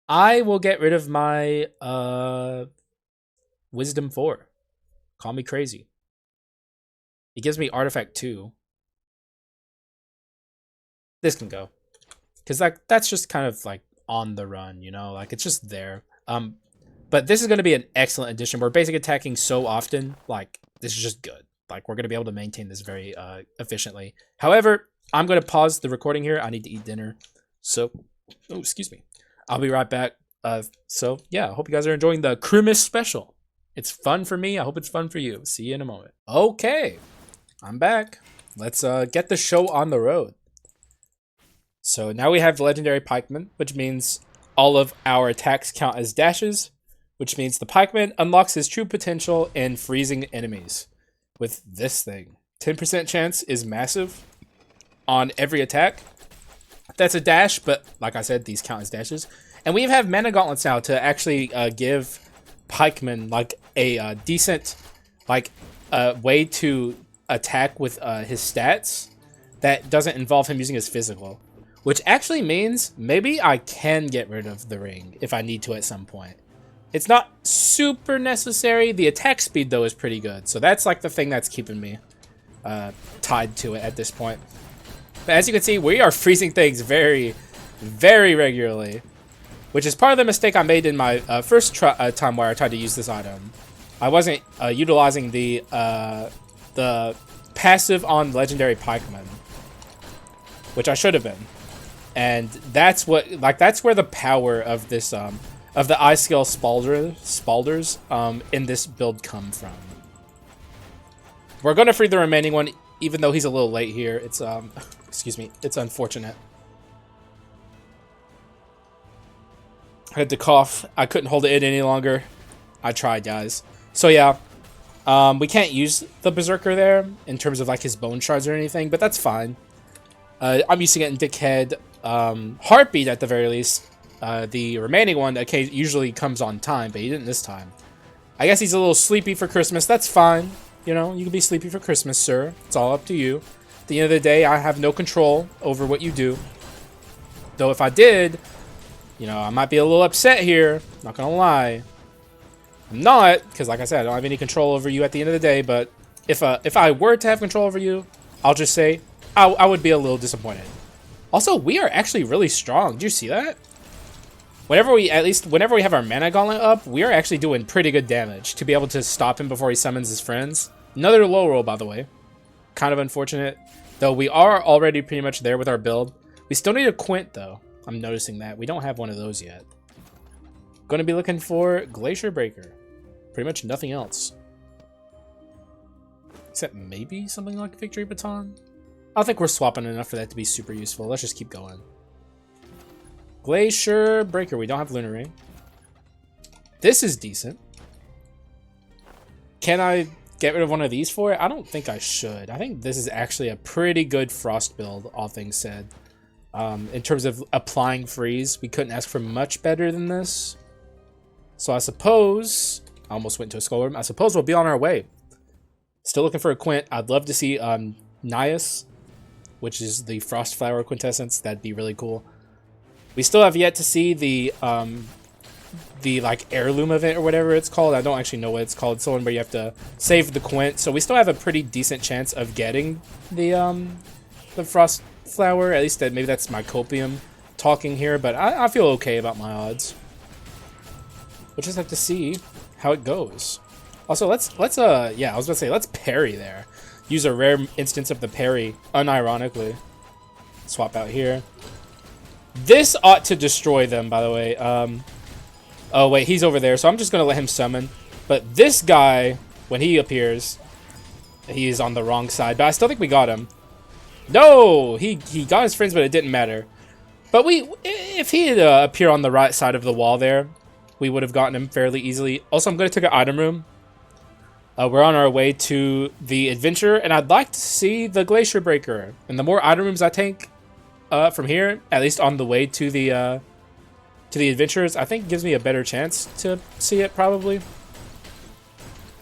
I will get rid of my Wisdom 4. Call me crazy. It gives me Artifact 2. This can go. Because that's just kind of like on the run, you know? Like, it's just there. But this is going to be an excellent addition. We're basic attacking so often. Like, this is just good. Like, we're going to be able to maintain this very efficiently. However, I'm going to pause the recording here. I need to eat dinner. So, oh, excuse me. I'll be right back. So, yeah, I hope you guys are enjoying the Christmas special. It's fun for me. I hope it's fun for you. See you in a moment. Okay, I'm back. Let's get the show on the road. So now we have Legendary Pikeman, which means all of our attacks count as dashes, which means the Pikeman unlocks his true potential in freezing enemies. With this thing, 10% chance is massive on every attack. That's a dash, but like I said, these count as dashes. And we have Mana Gauntlets now to actually give Pikeman like a decent way to attack with his stats that doesn't involve him using his physical. Which actually means maybe I can get rid of the ring if I need to at some point. It's not super necessary. The attack speed, though, is pretty good. So that's like the thing that's keeping me tied to it at this point. But as you can see, we are freezing things very, very regularly. Which is part of the mistake I made in my first time where I tried to use this item. I wasn't utilizing the passive on Legendary Pikeman. Which I should have been. And that's what, that's where the power of this, of the iScale Spalders in this build come from. We're going to free the remaining one, even though he's a little late here. It's, excuse me, it's unfortunate. I had to cough. I couldn't hold it in any longer. I tried, guys. So yeah, we can't use the Berserker there in terms of like his bone shards or anything, but that's fine. I'm using it in Dickhead. Heartbeat at the very least The remaining one usually comes on time, but he didn't this time. I guess he's a little sleepy for Christmas. That's fine. You know, you can be sleepy for Christmas, sir. It's all up to you. At the end of the day, I have no control over what you do. Though if I did, you know, I might be a little upset here. Not gonna lie. I'm not, because like I said, I don't have any control over you at the end of the day, but if I were to have control over you, I'll just say I would be a little disappointed. Also, we are actually really strong. Did you see that? Whenever we have our mana gauntlet up, we are actually doing pretty good damage to be able to stop him before he summons his friends. Another low roll, by the way. Kind of unfortunate. Though we are already pretty much there with our build. We still need a Quint, though. I'm noticing that. We don't have one of those yet. Going to be looking for Glacier Breaker. Pretty much nothing else. Except maybe something like Victory Baton? I don't think we're swapping enough for that to be super useful. Let's just keep going. Glacier Breaker. We don't have Lunar Ring. This is decent. Can I get rid of one of these for it? I don't think I should. I think this is actually a pretty good Frost build, all things said. In terms of applying freeze, we couldn't ask for much better than this. So I suppose... I almost went to a skull room. I suppose we'll be on our way. Still looking for a Quint. I'd love to see Nias, which is the Frost Flower Quintessence. That'd be really cool. We still have yet to see the like heirloom event or whatever it's called. I don't actually know what it's called. It's the one where you have to save the Quint. So we still have a pretty decent chance of getting the Frost Flower. At least maybe that's my copium talking here, but I feel okay about my odds. We'll just have to see how it goes. Also, let's yeah, I was gonna say let's parry there. Use a rare instance of the parry, unironically. Swap out here. This ought to destroy them, by the way. Oh wait, he's over there, so I'm just gonna let him summon. But this guy, when he appears, he is on the wrong side. But I still think we got him. No, he got his friends, but it didn't matter. But if he had appeared on the right side of the wall there, we would have gotten him fairly easily. Also, I'm gonna take an item room. We're on our way to the adventure, and I'd like to see the Glacier Breaker. And the more item rooms I take from here, at least on the way to the adventures, I think gives me a better chance to see it, probably.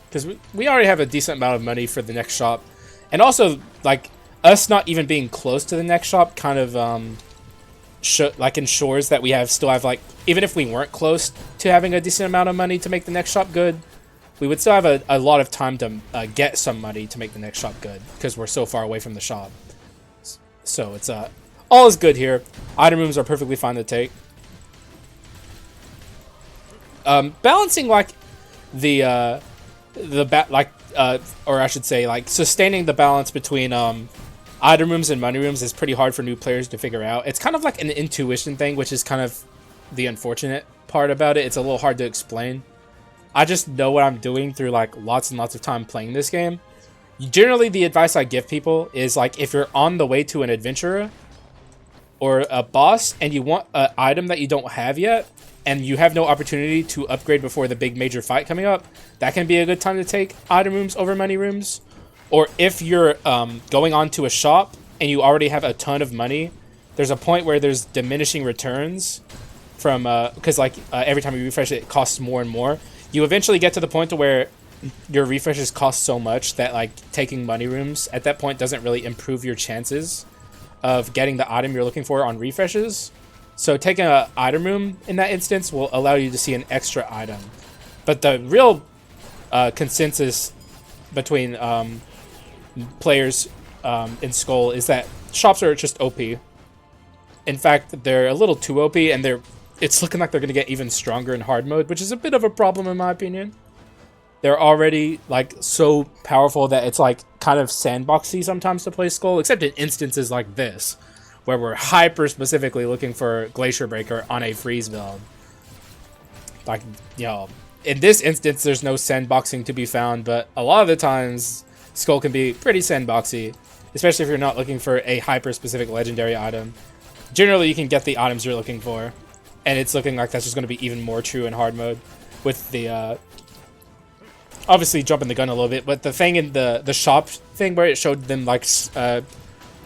Because we already have a decent amount of money for the next shop. And also, like, us not even being close to the next shop kind of ensures that we still have, like, even if we weren't close to having a decent amount of money to make the next shop good, we would still have a lot of time to get some money to make the next shop good, because we're so far away from the shop. So it's all is good here. Item rooms are perfectly fine to take. Balancing like or I should say like sustaining the balance between item rooms and money rooms is pretty hard for new players to figure out. It's kind of like an intuition thing, which is kind of the unfortunate part about it. It's a little hard to explain. I just know what I'm doing through like lots and lots of time playing this game. Generally, the advice I give people is like if you're on the way to an adventurer or a boss and you want an item that you don't have yet and you have no opportunity to upgrade before the big major fight coming up, that can be a good time to take item rooms over money rooms. Or if you're going on to a shop and you already have a ton of money, there's a point where there's diminishing returns from because like every time you refresh it costs more and more. You eventually get to the point to where your refreshes cost so much that like taking money rooms at that point doesn't really improve your chances of getting the item you're looking for on refreshes. So taking an item room in that instance will allow you to see an extra item. But the real consensus between players in Skul is that shops are just OP. In fact, they're a little too OP, and it's looking like they're going to get even stronger in hard mode, which is a bit of a problem in my opinion. They're already like so powerful that it's like kind of sandboxy sometimes to play Skul, except in instances like this, where we're hyper specifically looking for Glacier Breaker on a freeze build. Like, you know, in this instance, there's no sandboxing to be found, but a lot of the times, Skul can be pretty sandboxy, especially if you're not looking for a hyper specific legendary item. Generally, you can get the items you're looking for, and it's looking like that's just going to be even more true in hard mode with the obviously jumping the gun a little bit, but the thing in the shop thing where it showed them like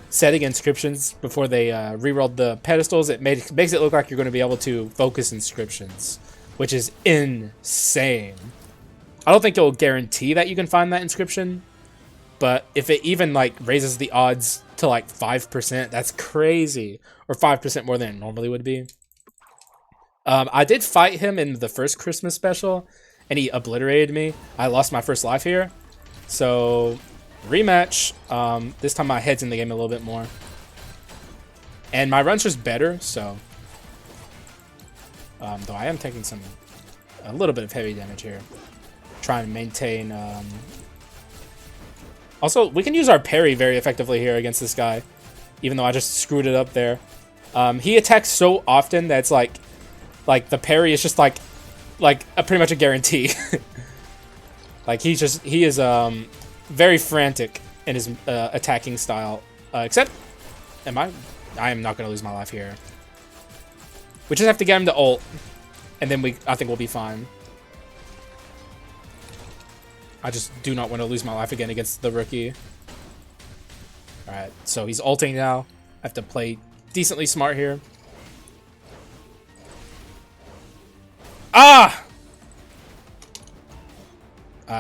setting inscriptions before they rerolled the pedestals, it makes it look like you're going to be able to focus inscriptions, which is insane. I don't think it'll guarantee that you can find that inscription, but if it even like raises the odds to like 5%, that's crazy, or 5% more than it normally would be. I did fight him in the first Christmas special, and he obliterated me. I lost my first life here, so rematch. This time my head's in the game a little bit more, and my run's just better. So, though I am taking a little bit of heavy damage here, trying to maintain. Also, we can use our parry very effectively here against this guy, even though I just screwed it up there. He attacks so often that it's like the parry is just like pretty much a guarantee. Like he is very frantic in his attacking style. Except, I am not gonna lose my life here. We just have to get him to ult, and then I think we'll be fine. I just do not want to lose my life again against the rookie. All right, so he's ulting now. I have to play decently smart here. Ah!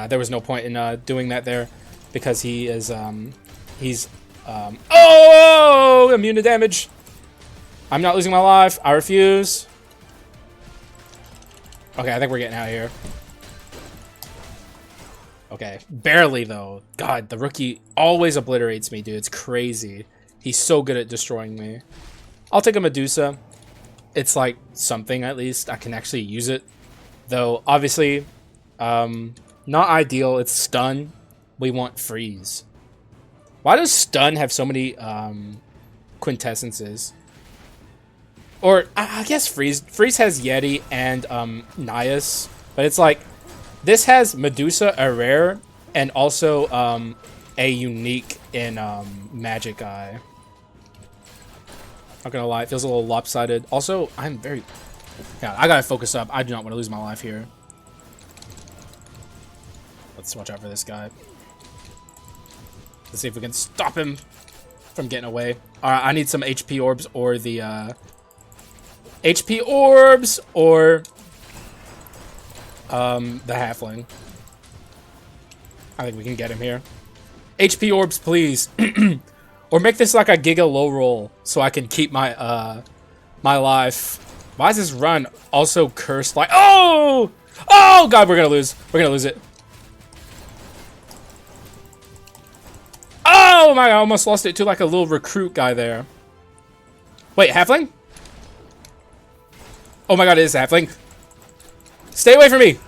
There was no point in doing that there, because he is oh, immune to damage. I'm not losing my life. I refuse. Okay, I think we're getting out of here. Okay, barely though. God, the rookie always obliterates me, dude. It's crazy. He's so good at destroying me. I'll take a Medusa. It's like something, at least. I can actually use it. Though, obviously, not ideal. It's stun. We want freeze. Why does stun have so many quintessences? Or, I guess freeze. Freeze has Yeti and Nias. But it's like, this has Medusa, a rare, and also a unique in Magic Eye. Not gonna lie, it feels a little lopsided. Also, I'm very... God, I gotta focus up. I do not want to lose my life here. Let's watch out for this guy. Let's see if we can stop him from getting away. Alright, I need some HP orbs or the... HP orbs or... the halfling. I think we can get him here. HP orbs, please. Or make this like a giga low roll so I can keep my my life. Why is this run also cursed like oh god, we're gonna lose. We're gonna lose it. Oh my god, I almost lost it to like a little recruit guy there. Wait, halfling? Oh my god, it is a halfling. Stay away from me!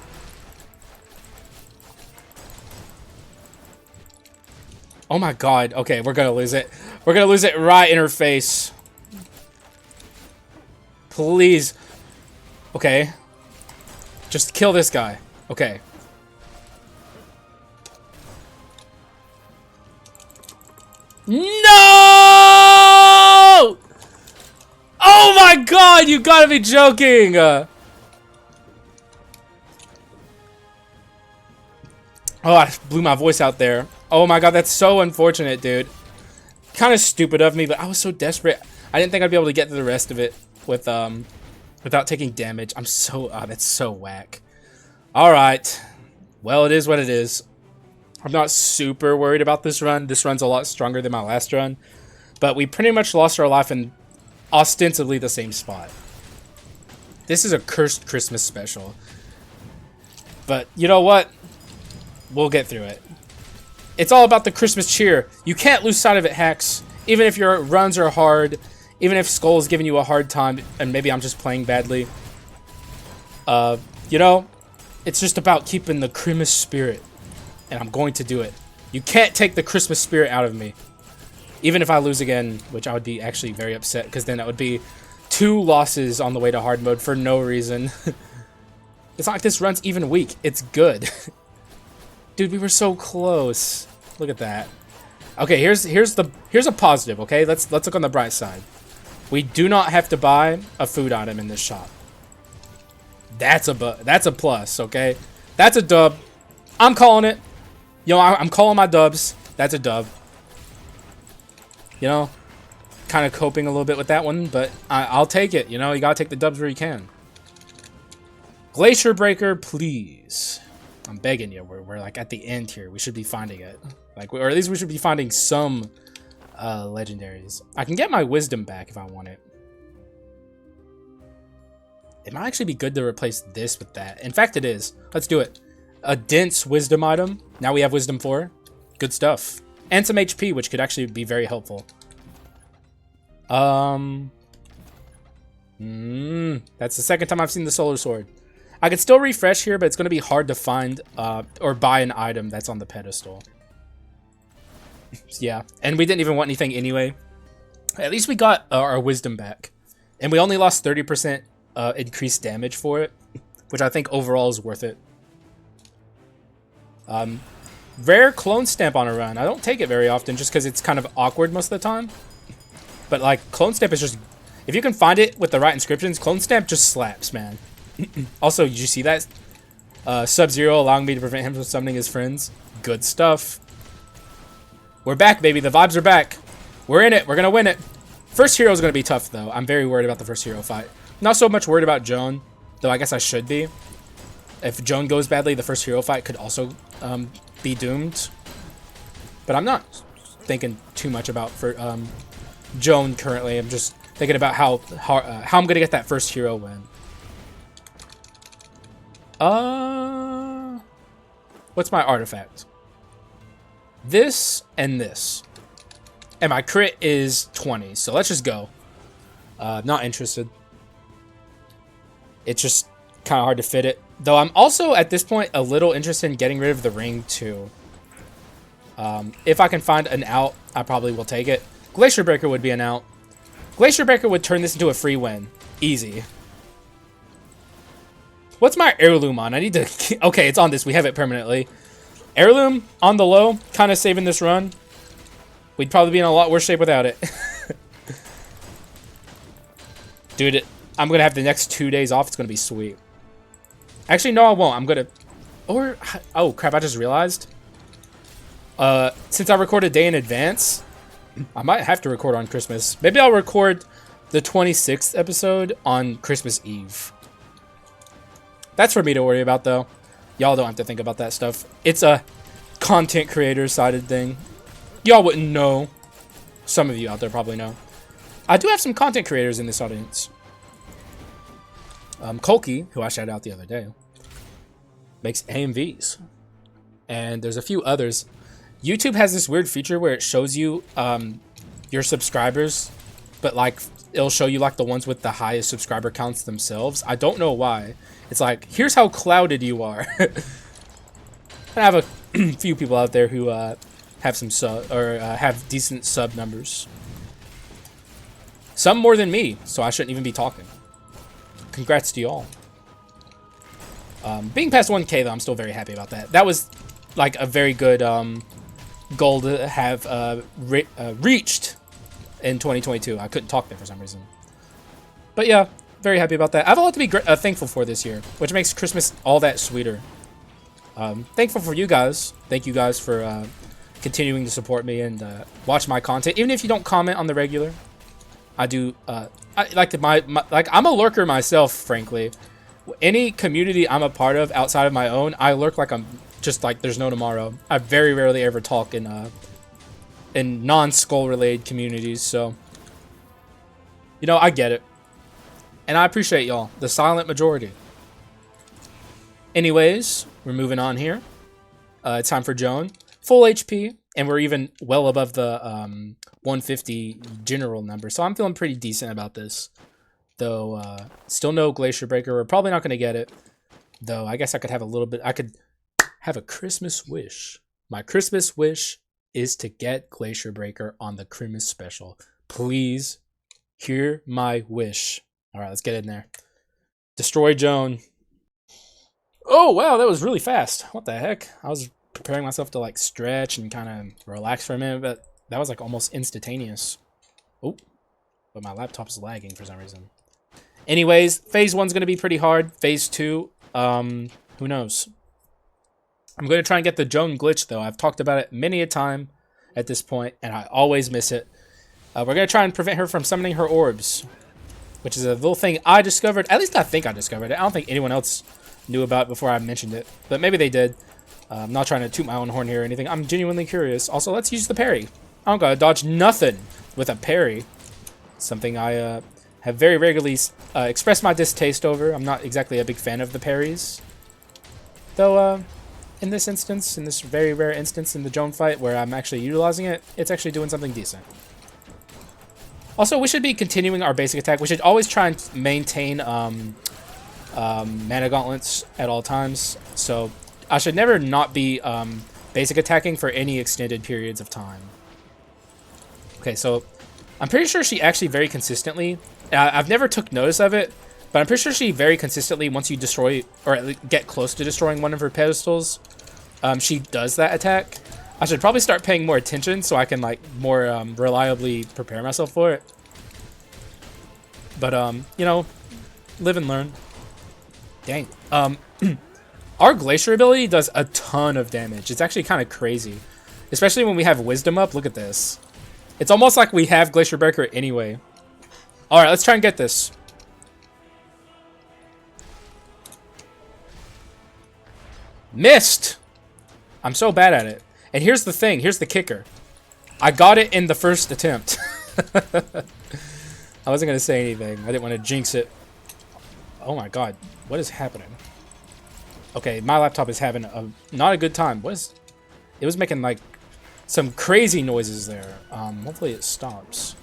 Oh my god. Okay, we're gonna lose it. We're gonna lose it right in her face. Please. Okay. Just kill this guy. Okay. No! Oh my god, you gotta be joking! Oh, I blew my voice out there. Oh my god, that's so unfortunate, dude. Kind of stupid of me, but I was so desperate. I didn't think I'd be able to get to the rest of it with without taking damage. I'm so that's so whack. All right. Well, it is what it is. I'm not super worried about this run. This run's a lot stronger than my last run, but we pretty much lost our life in ostensibly the same spot. This is a cursed Christmas special. But you know what? We'll get through it. It's all about the Christmas cheer. You can't lose sight of it, Hax. Even if your runs are hard, even if Skul is giving you a hard time, and maybe I'm just playing badly. You know, it's just about keeping the Christmas spirit. And I'm going to do it. You can't take the Christmas spirit out of me. Even if I lose again, which I would be actually very upset, because then that would be 2 losses on the way to hard mode for no reason. It's not like this run's even weak. It's good. Dude, we were so close. Look at that. Okay, here's a positive, okay? Let's look on the bright side. We do not have to buy a food item in this shop. That's a plus, okay? That's a dub. I'm calling it. Yo, I'm calling my dubs. That's a dub. you know, kind of coping a little bit with that one, but I'll take it. You know, you gotta take the dubs where you can. Glacier Breaker, please. I'm begging you. We're like at the end here. We should be finding it. Like, or at least we should be finding some legendaries. I can get my wisdom back if I want it. It might actually be good to replace this with that. In fact, it is. Let's do it. A dense wisdom item. Now we have wisdom 4. Good stuff. And some HP, which could actually be very helpful. That's the second time I've seen the solar sword. I could still refresh here, but it's going to be hard to find or buy an item that's on the pedestal. Yeah, and we didn't even want anything anyway. At least we got our wisdom back. And we only lost 30% increased damage for it, which I think overall is worth it. Rare clone stamp on a run. I don't take it very often just because it's kind of awkward most of the time. But like, clone stamp is just... If you can find it with the right inscriptions, clone stamp just slaps, man. Also, did you see that? Sub-Zero allowing me to prevent him from summoning his friends. Good stuff. We're back, baby. The vibes are back. We're in it. We're going to win it. First hero is going to be tough, though. I'm very worried about the first hero fight. Not so much worried about Joan, though I guess I should be. If Joan goes badly, the first hero fight could also be doomed. But I'm not thinking too much about Joan currently. I'm just thinking about how I'm going to get that first hero win. What's my artifact? This and this. And my crit is 20, so let's just go. Not interested. It's just kind of hard to fit it. Though I'm also, at this point, a little interested in getting rid of the ring, too. If I can find an out, I probably will take it. Glacier Breaker would be an out. Glacier Breaker would turn this into a free win. Easy. What's my heirloom on? I need to... Okay, it's on this. We have it permanently. Heirloom on the low, kind of saving this run. We'd probably be in a lot worse shape without it. Dude, I'm going to have the next 2 days off. It's going to be sweet. Actually, no, I won't. I'm going to... Or... Oh, crap. I just realized. Since I record a day in advance, I might have to record on Christmas. Maybe I'll record the 26th episode on Christmas Eve. That's for me to worry about, though. Y'all don't have to think about that stuff. It's a content creator-sided thing. Y'all wouldn't know. Some of you out there probably know. I do have some content creators in this audience. Kolky, who I shouted out the other day, makes AMVs. And there's a few others. YouTube has this weird feature where it shows you your subscribers, but like it'll show you like the ones with the highest subscriber counts themselves. I don't know why. It's like, here's how clouded you are. I have a few people out there who have some sub or have decent sub numbers. Some more than me, so I shouldn't even be talking. Congrats to y'all. Being past 1K though, I'm still very happy about that. That was like a very good goal to have reached in 2022. I couldn't talk there for some reason. But yeah, very happy about that. I have a lot to be thankful for this year, which makes Christmas all that sweeter. Thankful for you guys. Thank you guys for continuing to support me and watch my content, even if you don't comment on the regular. I do. I like I'm a lurker myself, frankly. Any community I'm a part of outside of my own, I lurk like I'm just like there's no tomorrow. I very rarely ever talk in non-Skull related communities, so you know, I get it. And I appreciate y'all, the silent majority. Anyways, we're moving on here. It's time for Joan. Full HP, and we're even well above the 150 general number, so I'm feeling pretty decent about this. Though, still no Glacier Breaker. We're probably not going to get it. Though, I guess I could have a little bit... I could have a Christmas wish. My Christmas wish is to get Glacier Breaker on the Christmas special. Please hear my wish. All right, let's get in there. Destroy Joan. Oh, wow, that was really fast. What the heck? I was preparing myself to, like, stretch and kind of relax for a minute, but that was, like, almost instantaneous. Oh, but my laptop's lagging for some reason. Anyways, phase 1's going to be pretty hard. Phase 2, who knows? I'm going to try and get the Joan glitch, though. I've talked about it many a time at this point, and I always miss it. We're going to try and prevent her from summoning her orbs, which is a little thing I discovered. At least I think I discovered it. I don't think anyone else knew about it before I mentioned it, but maybe they did. I'm not trying to toot my own horn here or anything. I'm genuinely curious. Also, let's use the parry. I don't gotta dodge nothing with a parry. Something I have very regularly expressed my distaste over. I'm not exactly a big fan of the parries. Though, in this instance, in this very rare instance in the Joan fight where I'm actually utilizing it, it's actually doing something decent. Also, we should be continuing our basic attack. We should always try and maintain mana gauntlets at all times. So I should never not be basic attacking for any extended periods of time. Okay, so I'm pretty sure she actually very consistently, I've never took notice of it, but I'm pretty sure she very consistently, once you destroy, or at least get close to destroying one of her pedestals, she does that attack. I should probably start paying more attention so I can, like, more reliably prepare myself for it. But, you know, live and learn. Dang. Our Glacier ability does a ton of damage. It's actually kind of crazy. Especially when we have Wisdom up. Look at this. It's almost like we have Glacier Breaker anyway. Alright, let's try and get this. Missed! I'm so bad at it. And here's the thing. Here's the kicker. I got it in the first attempt. I wasn't going to say anything. I didn't want to jinx it. Oh my god. What is happening? Okay, my laptop is having not a good time. It was making like some crazy noises there. Hopefully it stops.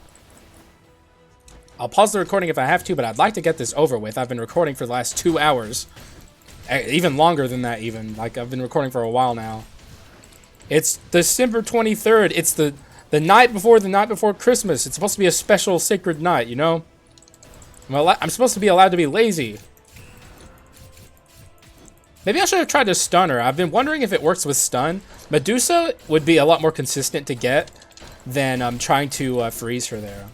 I'll pause the recording if I have to, but I'd like to get this over with. I've been recording for the last 2 hours. Even longer than that even. Like I've been recording for a while now. It's December 23rd. It's the night before Christmas. It's supposed to be a special sacred night, you know? I'm supposed to be allowed to be lazy. Maybe I should have tried to stun her. I've been wondering if it works with stun. Medusa would be a lot more consistent to get than trying to freeze her there.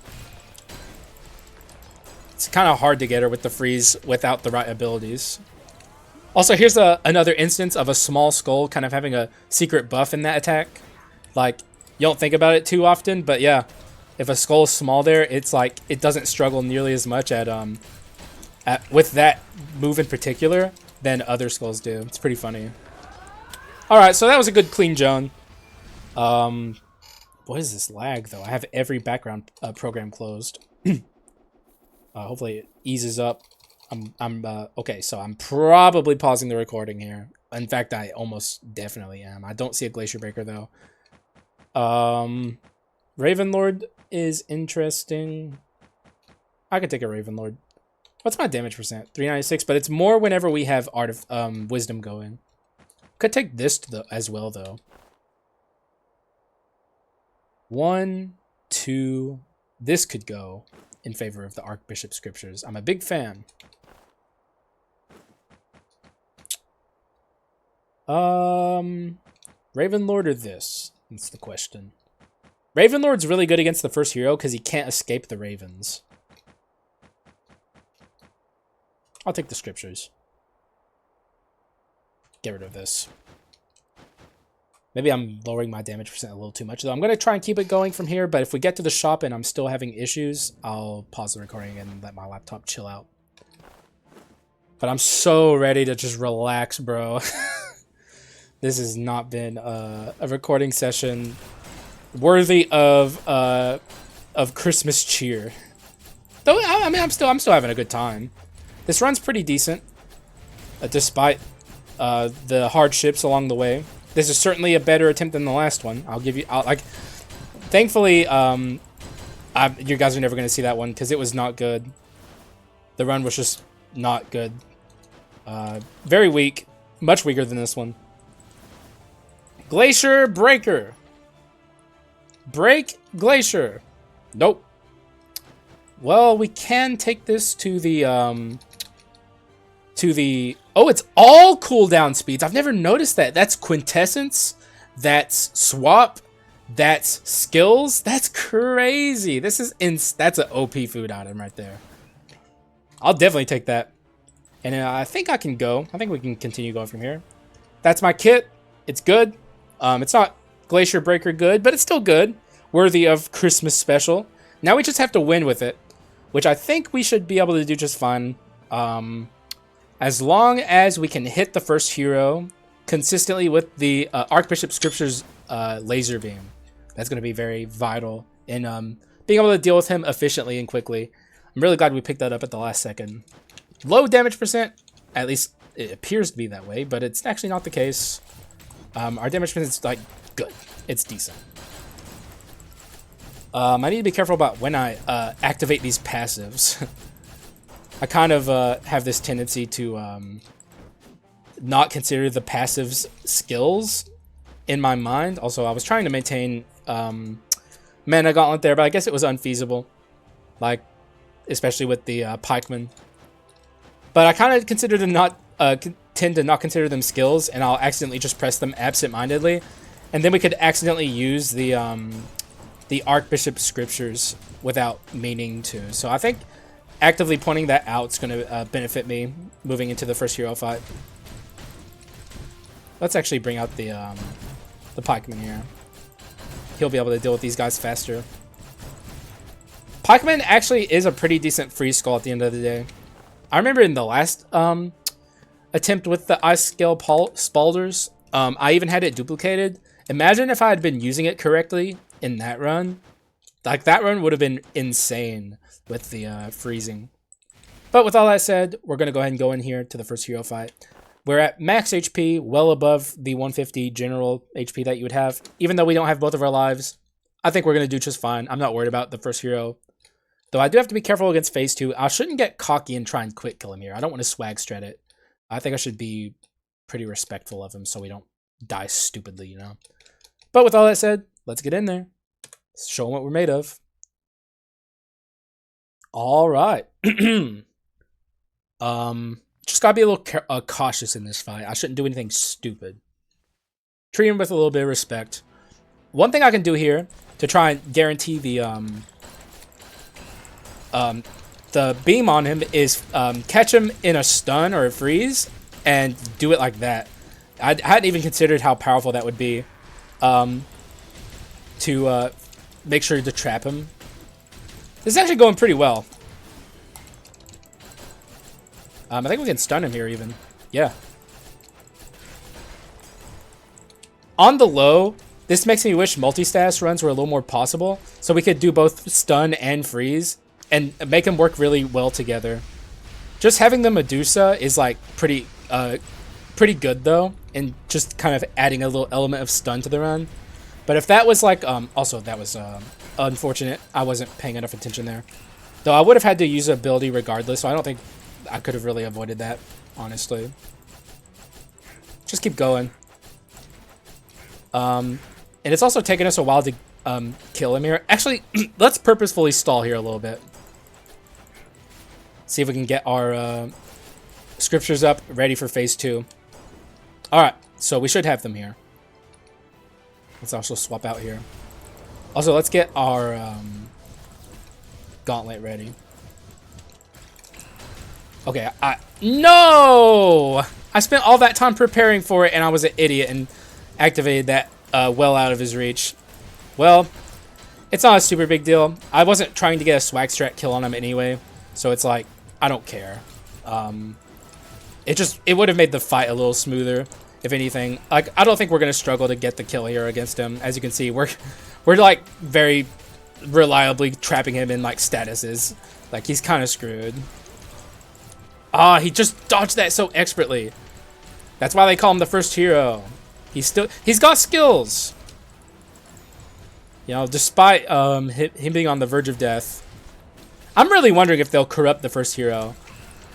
It's kind of hard to get her with the freeze without the right abilities. Also, here's another instance of a small skull kind of having a secret buff in that attack. Like, you don't think about it too often, but yeah. If a skull is small there, it's like, it doesn't struggle nearly as much with that move in particular than other skulls do. It's pretty funny. Alright, so that was a good clean Joan. What is this lag, though? I have every background program closed. Hopefully it eases up. Okay, so I'm probably pausing the recording here. In fact, I almost definitely am. I don't see a Glacier Breaker, though. Ravenlord is interesting. I could take a Ravenlord. What's my damage percent? 396, but it's more whenever we have Art of Wisdom going. Could take this as well, though. 1, 2. This could go in favor of the Archbishop Scriptures. I'm a big fan. Ravenlord or this? That's the question. Ravenlord's really good against the first hero because he can't escape the ravens. I'll take the Scriptures. Get rid of this. Maybe I'm lowering my damage percent a little too much, though. I'm going to try and keep it going from here, but if we get to the shop and I'm still having issues, I'll pause the recording and let my laptop chill out. But I'm so ready to just relax, bro. This has not been a recording session worthy of Christmas cheer. Though I mean, I'm still having a good time. This run's pretty decent, despite the hardships along the way. This is certainly a better attempt than the last one. I'll give you, thankfully, you guys are never going to see that one because it was not good. The run was just not good. Very weak, much weaker than this one. Glacier Breaker. Break Glacier. Nope. Well, we can take this to the, oh, it's all cooldown speeds. I've never noticed that. That's Quintessence. That's Swap. That's Skills. That's crazy. This is that's an OP food item right there. I'll definitely take that. And I think I can go. I think we can continue going from here. That's my kit. It's good. It's not Glacier Breaker good, but it's still good. Worthy of Christmas special. Now we just have to win with it, which I think we should be able to do just fine. As long as we can hit the first hero consistently with the Archbishop Scripture's laser beam. That's going to be very vital in being able to deal with him efficiently and quickly. I'm really glad we picked that up at the last second. Low damage percent, at least it appears to be that way, but it's actually not the case. Our damage percent is like good. It's decent. I need to be careful about when I activate these passives. I kind of have this tendency to not consider the passives skills in my mind. Also, I was trying to maintain mana gauntlet there, but I guess it was unfeasible. Like, especially with the pikeman. But I kind of consider them not tend to not consider them skills, and I'll accidentally just press them absent-mindedly, and then we could accidentally use the Archbishop Scriptures without meaning to. So I think actively pointing that out is going to benefit me moving into the first hero fight. Let's actually bring out the pikeman here. He'll be able to deal with these guys faster. Pikeman actually is a pretty decent free skull at the end of the day. I remember in the last attempt with the ice scale spalders, I even had it duplicated. Imagine if I had been using it correctly in that run. Like, that run would have been insane with the freezing. But with all that said, we're going to go ahead and go in here to the first hero fight. We're at max HP, well above the 150 general HP that you would have. Even though we don't have both of our lives, I think we're going to do just fine. I'm not worried about the first hero. Though I do have to be careful against phase 2. I shouldn't get cocky and try and quick kill him here. I don't want to swag strat it. I think I should be pretty respectful of him so we don't die stupidly, you know. But with all that said, let's get in there. Let's show him what we're made of. All right. Just gotta be a little cautious in this fight. I shouldn't do anything stupid. Treat him with a little bit of respect. One thing I can do here to try and guarantee the beam on him is catch him in a stun or a freeze and do it like that. I hadn't even considered how powerful that would be to make sure to trap him. This is actually going pretty well. I think we can stun him here even. Yeah. On the low, this makes me wish multi-status runs were a little more possible, so we could do both stun and freeze and make them work really well together. Just having the Medusa is like pretty good though, and just kind of adding a little element of stun to the run. But if that was like, also that was unfortunate. I wasn't paying enough attention there. Though I would have had to use ability regardless, so I don't think I could have really avoided that, honestly. Just keep going. And it's also taken us a while to kill him here. Actually, let's purposefully stall here a little bit. See if we can get our scriptures up, ready for phase 2. Alright, so we should have them here. Let's also swap out here. Also, let's get our gauntlet ready. Okay, no! I spent all that time preparing for it, and I was an idiot and activated that well out of his reach. Well, it's not a super big deal. I wasn't trying to get a swag strat kill on him anyway, so it's like, I don't care. It would have made the fight a little smoother, if anything. Like, I don't think we're gonna struggle to get the kill here against him. As you can see, we're like very reliably trapping him in like statuses. Like, he's kind of screwed. Ah, he just dodged that so expertly. That's why they call him the first hero. He's got skills. You know, despite him being on the verge of death. I'm really wondering if they'll corrupt the first hero.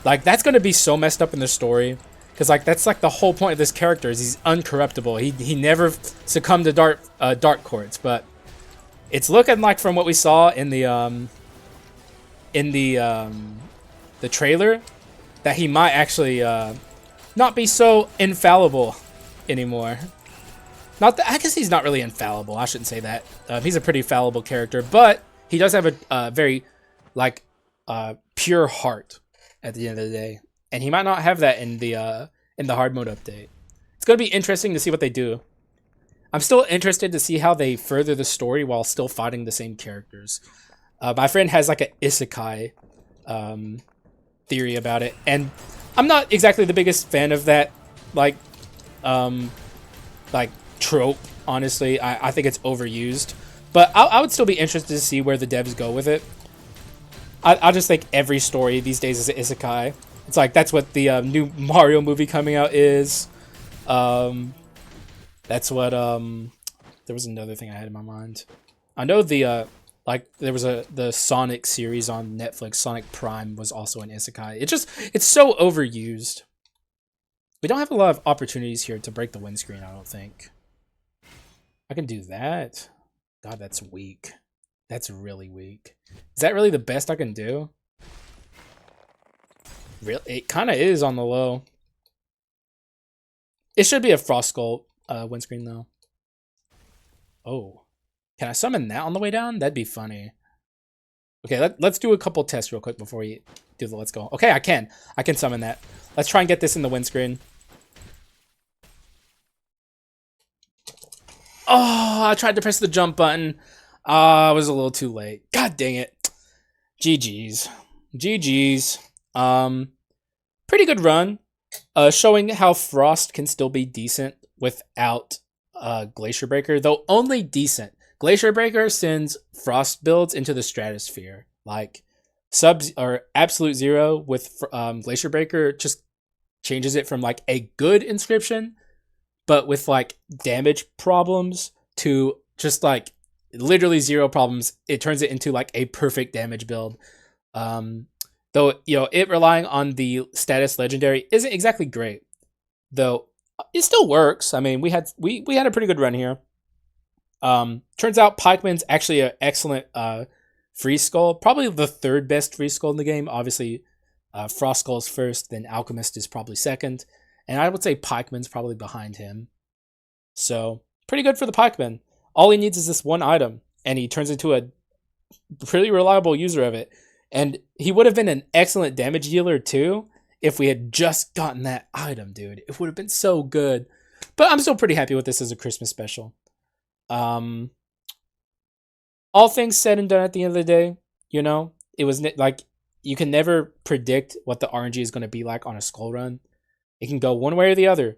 Like, that's going to be so messed up in the story. Because, like, that's like the whole point of this character is he's uncorruptible. He never succumbed to dark courts. But it's looking like from what we saw in the trailer that he might actually not be so infallible anymore. Not that, I guess he's not really infallible. I shouldn't say that. He's a pretty fallible character, but he does have a very like pure heart at the end of the day, and he might not have that in the hard mode update. It's gonna be interesting to see what they do. I'm still interested to see how they further the story while still fighting the same characters. My friend has like an isekai theory about it, and I'm not exactly the biggest fan of that like um, like trope. Honestly, I think it's overused, but I would still be interested to see where the devs go with it. I just think every story these days is an isekai. It's like that's what the new Mario movie coming out is. Um, that's what There was another thing I had in my mind. I know like there was the Sonic series on Netflix. Sonic Prime was also an isekai. It's so overused. We don't have a lot of opportunities here to break the windscreen. I don't think I can do that. God, that's weak. That's really weak. Is that really the best I can do? Really, it kind of is on the low. It should be a Frost Skull windscreen though. Oh, can I summon that on the way down? That'd be funny. Okay, let's do a couple tests real quick before we do the let's go. Okay, I can summon that. Let's try and get this in the windscreen. Oh, I tried to press the jump button. I was a little too late. God dang it. GG's. GG's. Pretty good run. Showing how Frost can still be decent without Glacier Breaker, though only decent. Glacier Breaker sends Frost builds into the stratosphere. Like subs or absolute zero with Glacier Breaker just changes it from like a good inscription, but with like damage problems to just like literally zero problems. It turns it into like a perfect damage build. Though it relying on the status legendary isn't exactly great, though it still works. I mean, we had a pretty good run here. Turns out Pikeman's actually an excellent free skull, probably the third best free skull in the game. Obviously, Frost Skull's first, then Alchemist is probably second, and I would say Pikeman's probably behind him. So pretty good for the Pikeman. All he needs is this one item, and he turns into a pretty reliable user of it. And he would have been an excellent damage dealer too if we had just gotten that item, dude. It would have been so good. But I'm still pretty happy with this as a Christmas special. All things said and done at the end of the day, it was like you can never predict what the RNG is going to be like on a skull run. It can go one way or the other.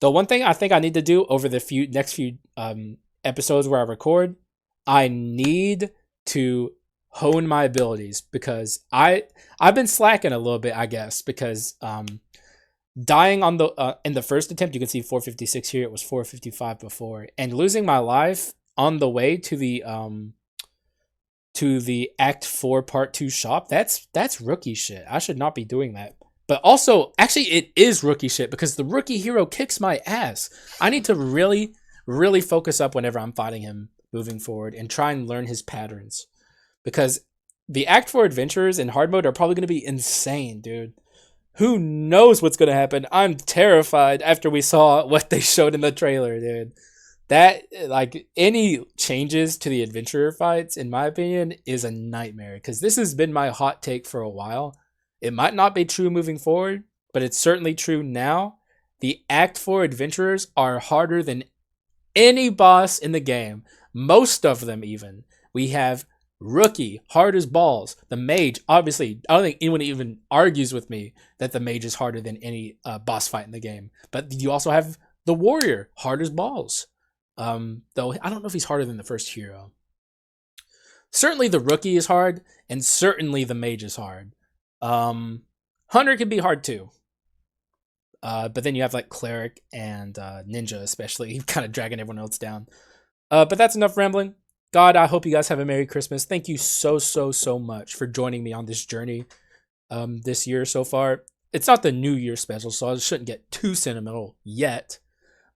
The one thing I think I need to do over the next few episodes where I record, I need to hone my abilities, because I've been slacking a little bit, I guess, because dying on the in the first attempt, you can see 456 here. It was 455 before, and losing my life on the way to the Act 4 Part 2 shop. That's rookie shit. I should not be doing that. But also, actually, it is rookie shit because the rookie hero kicks my ass. I need to really, really focus up whenever I'm fighting him moving forward and try and learn his patterns. Because the Act 4 adventurers in hard mode are probably going to be insane, dude. Who knows what's going to happen? I'm terrified after we saw what they showed in the trailer, dude. That, like, any changes to the adventurer fights, in my opinion, is a nightmare. Because this has been my hot take for a while. It might not be true moving forward, but it's certainly true now. The Act 4 adventurers are harder than any boss in the game. Most of them, even. We have Rookie, hard as balls. The Mage, obviously, I don't think anyone even argues with me that the Mage is harder than any boss fight in the game. But you also have the Warrior, hard as balls. Though I don't know if he's harder than the first hero. Certainly the Rookie is hard, and certainly the Mage is hard. Hunter can be hard too. But then you have like Cleric and Ninja, especially, kind of dragging everyone else down. But that's enough rambling. God, I hope you guys have a Merry Christmas. Thank you so much for joining me on this journey this year so far. It's not the New Year special, so I shouldn't get too sentimental yet.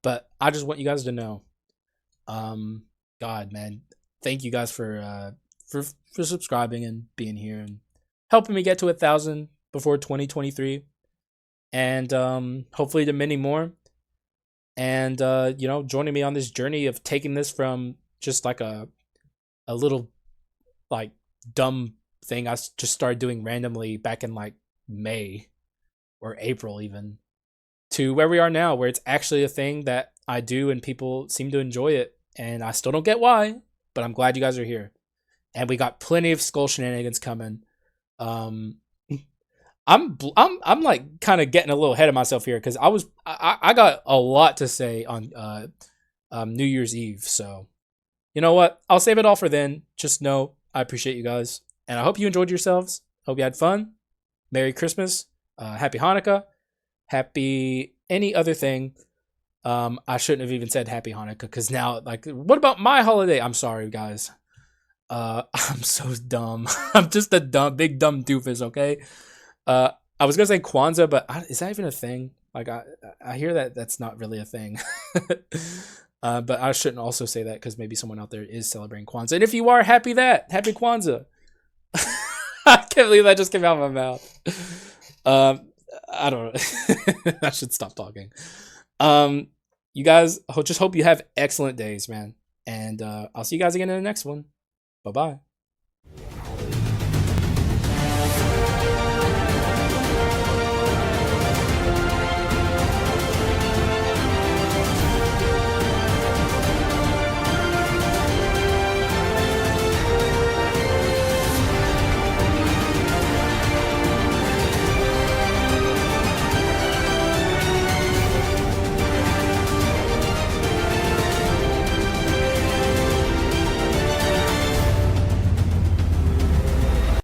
But I just want you guys to know. God, man, thank you guys for subscribing and being here and helping me get to 1,000 before 2023. And hopefully to many more. And, joining me on this journey of taking this from just like a little like dumb thing I just started doing randomly back in like May or April even, to where we are now, where it's actually a thing that I do and people seem to enjoy it, and I still don't get why, but I'm glad you guys are here. and we got plenty of Skull shenanigans coming. I'm like kind of getting a little ahead of myself here because I got a lot to say on New Year's Eve. So you know what? I'll save it all for then. Just know I appreciate you guys, and I hope you enjoyed yourselves. Hope you had fun. Merry Christmas. Happy Hanukkah. Happy any other thing. I shouldn't have even said Happy Hanukkah because now, like, what about my holiday? I'm sorry, guys. I'm so dumb. I'm just a big dumb doofus. Okay. I was gonna say Kwanzaa, but is that even a thing? Like, I hear that that's not really a thing. But I shouldn't also say that because maybe someone out there is celebrating Kwanzaa. And if you are, happy Kwanzaa. I can't believe that just came out of my mouth. I don't know. I should stop talking. You guys, just hope you have excellent days, man. And I'll see you guys again in the next one. Bye-bye.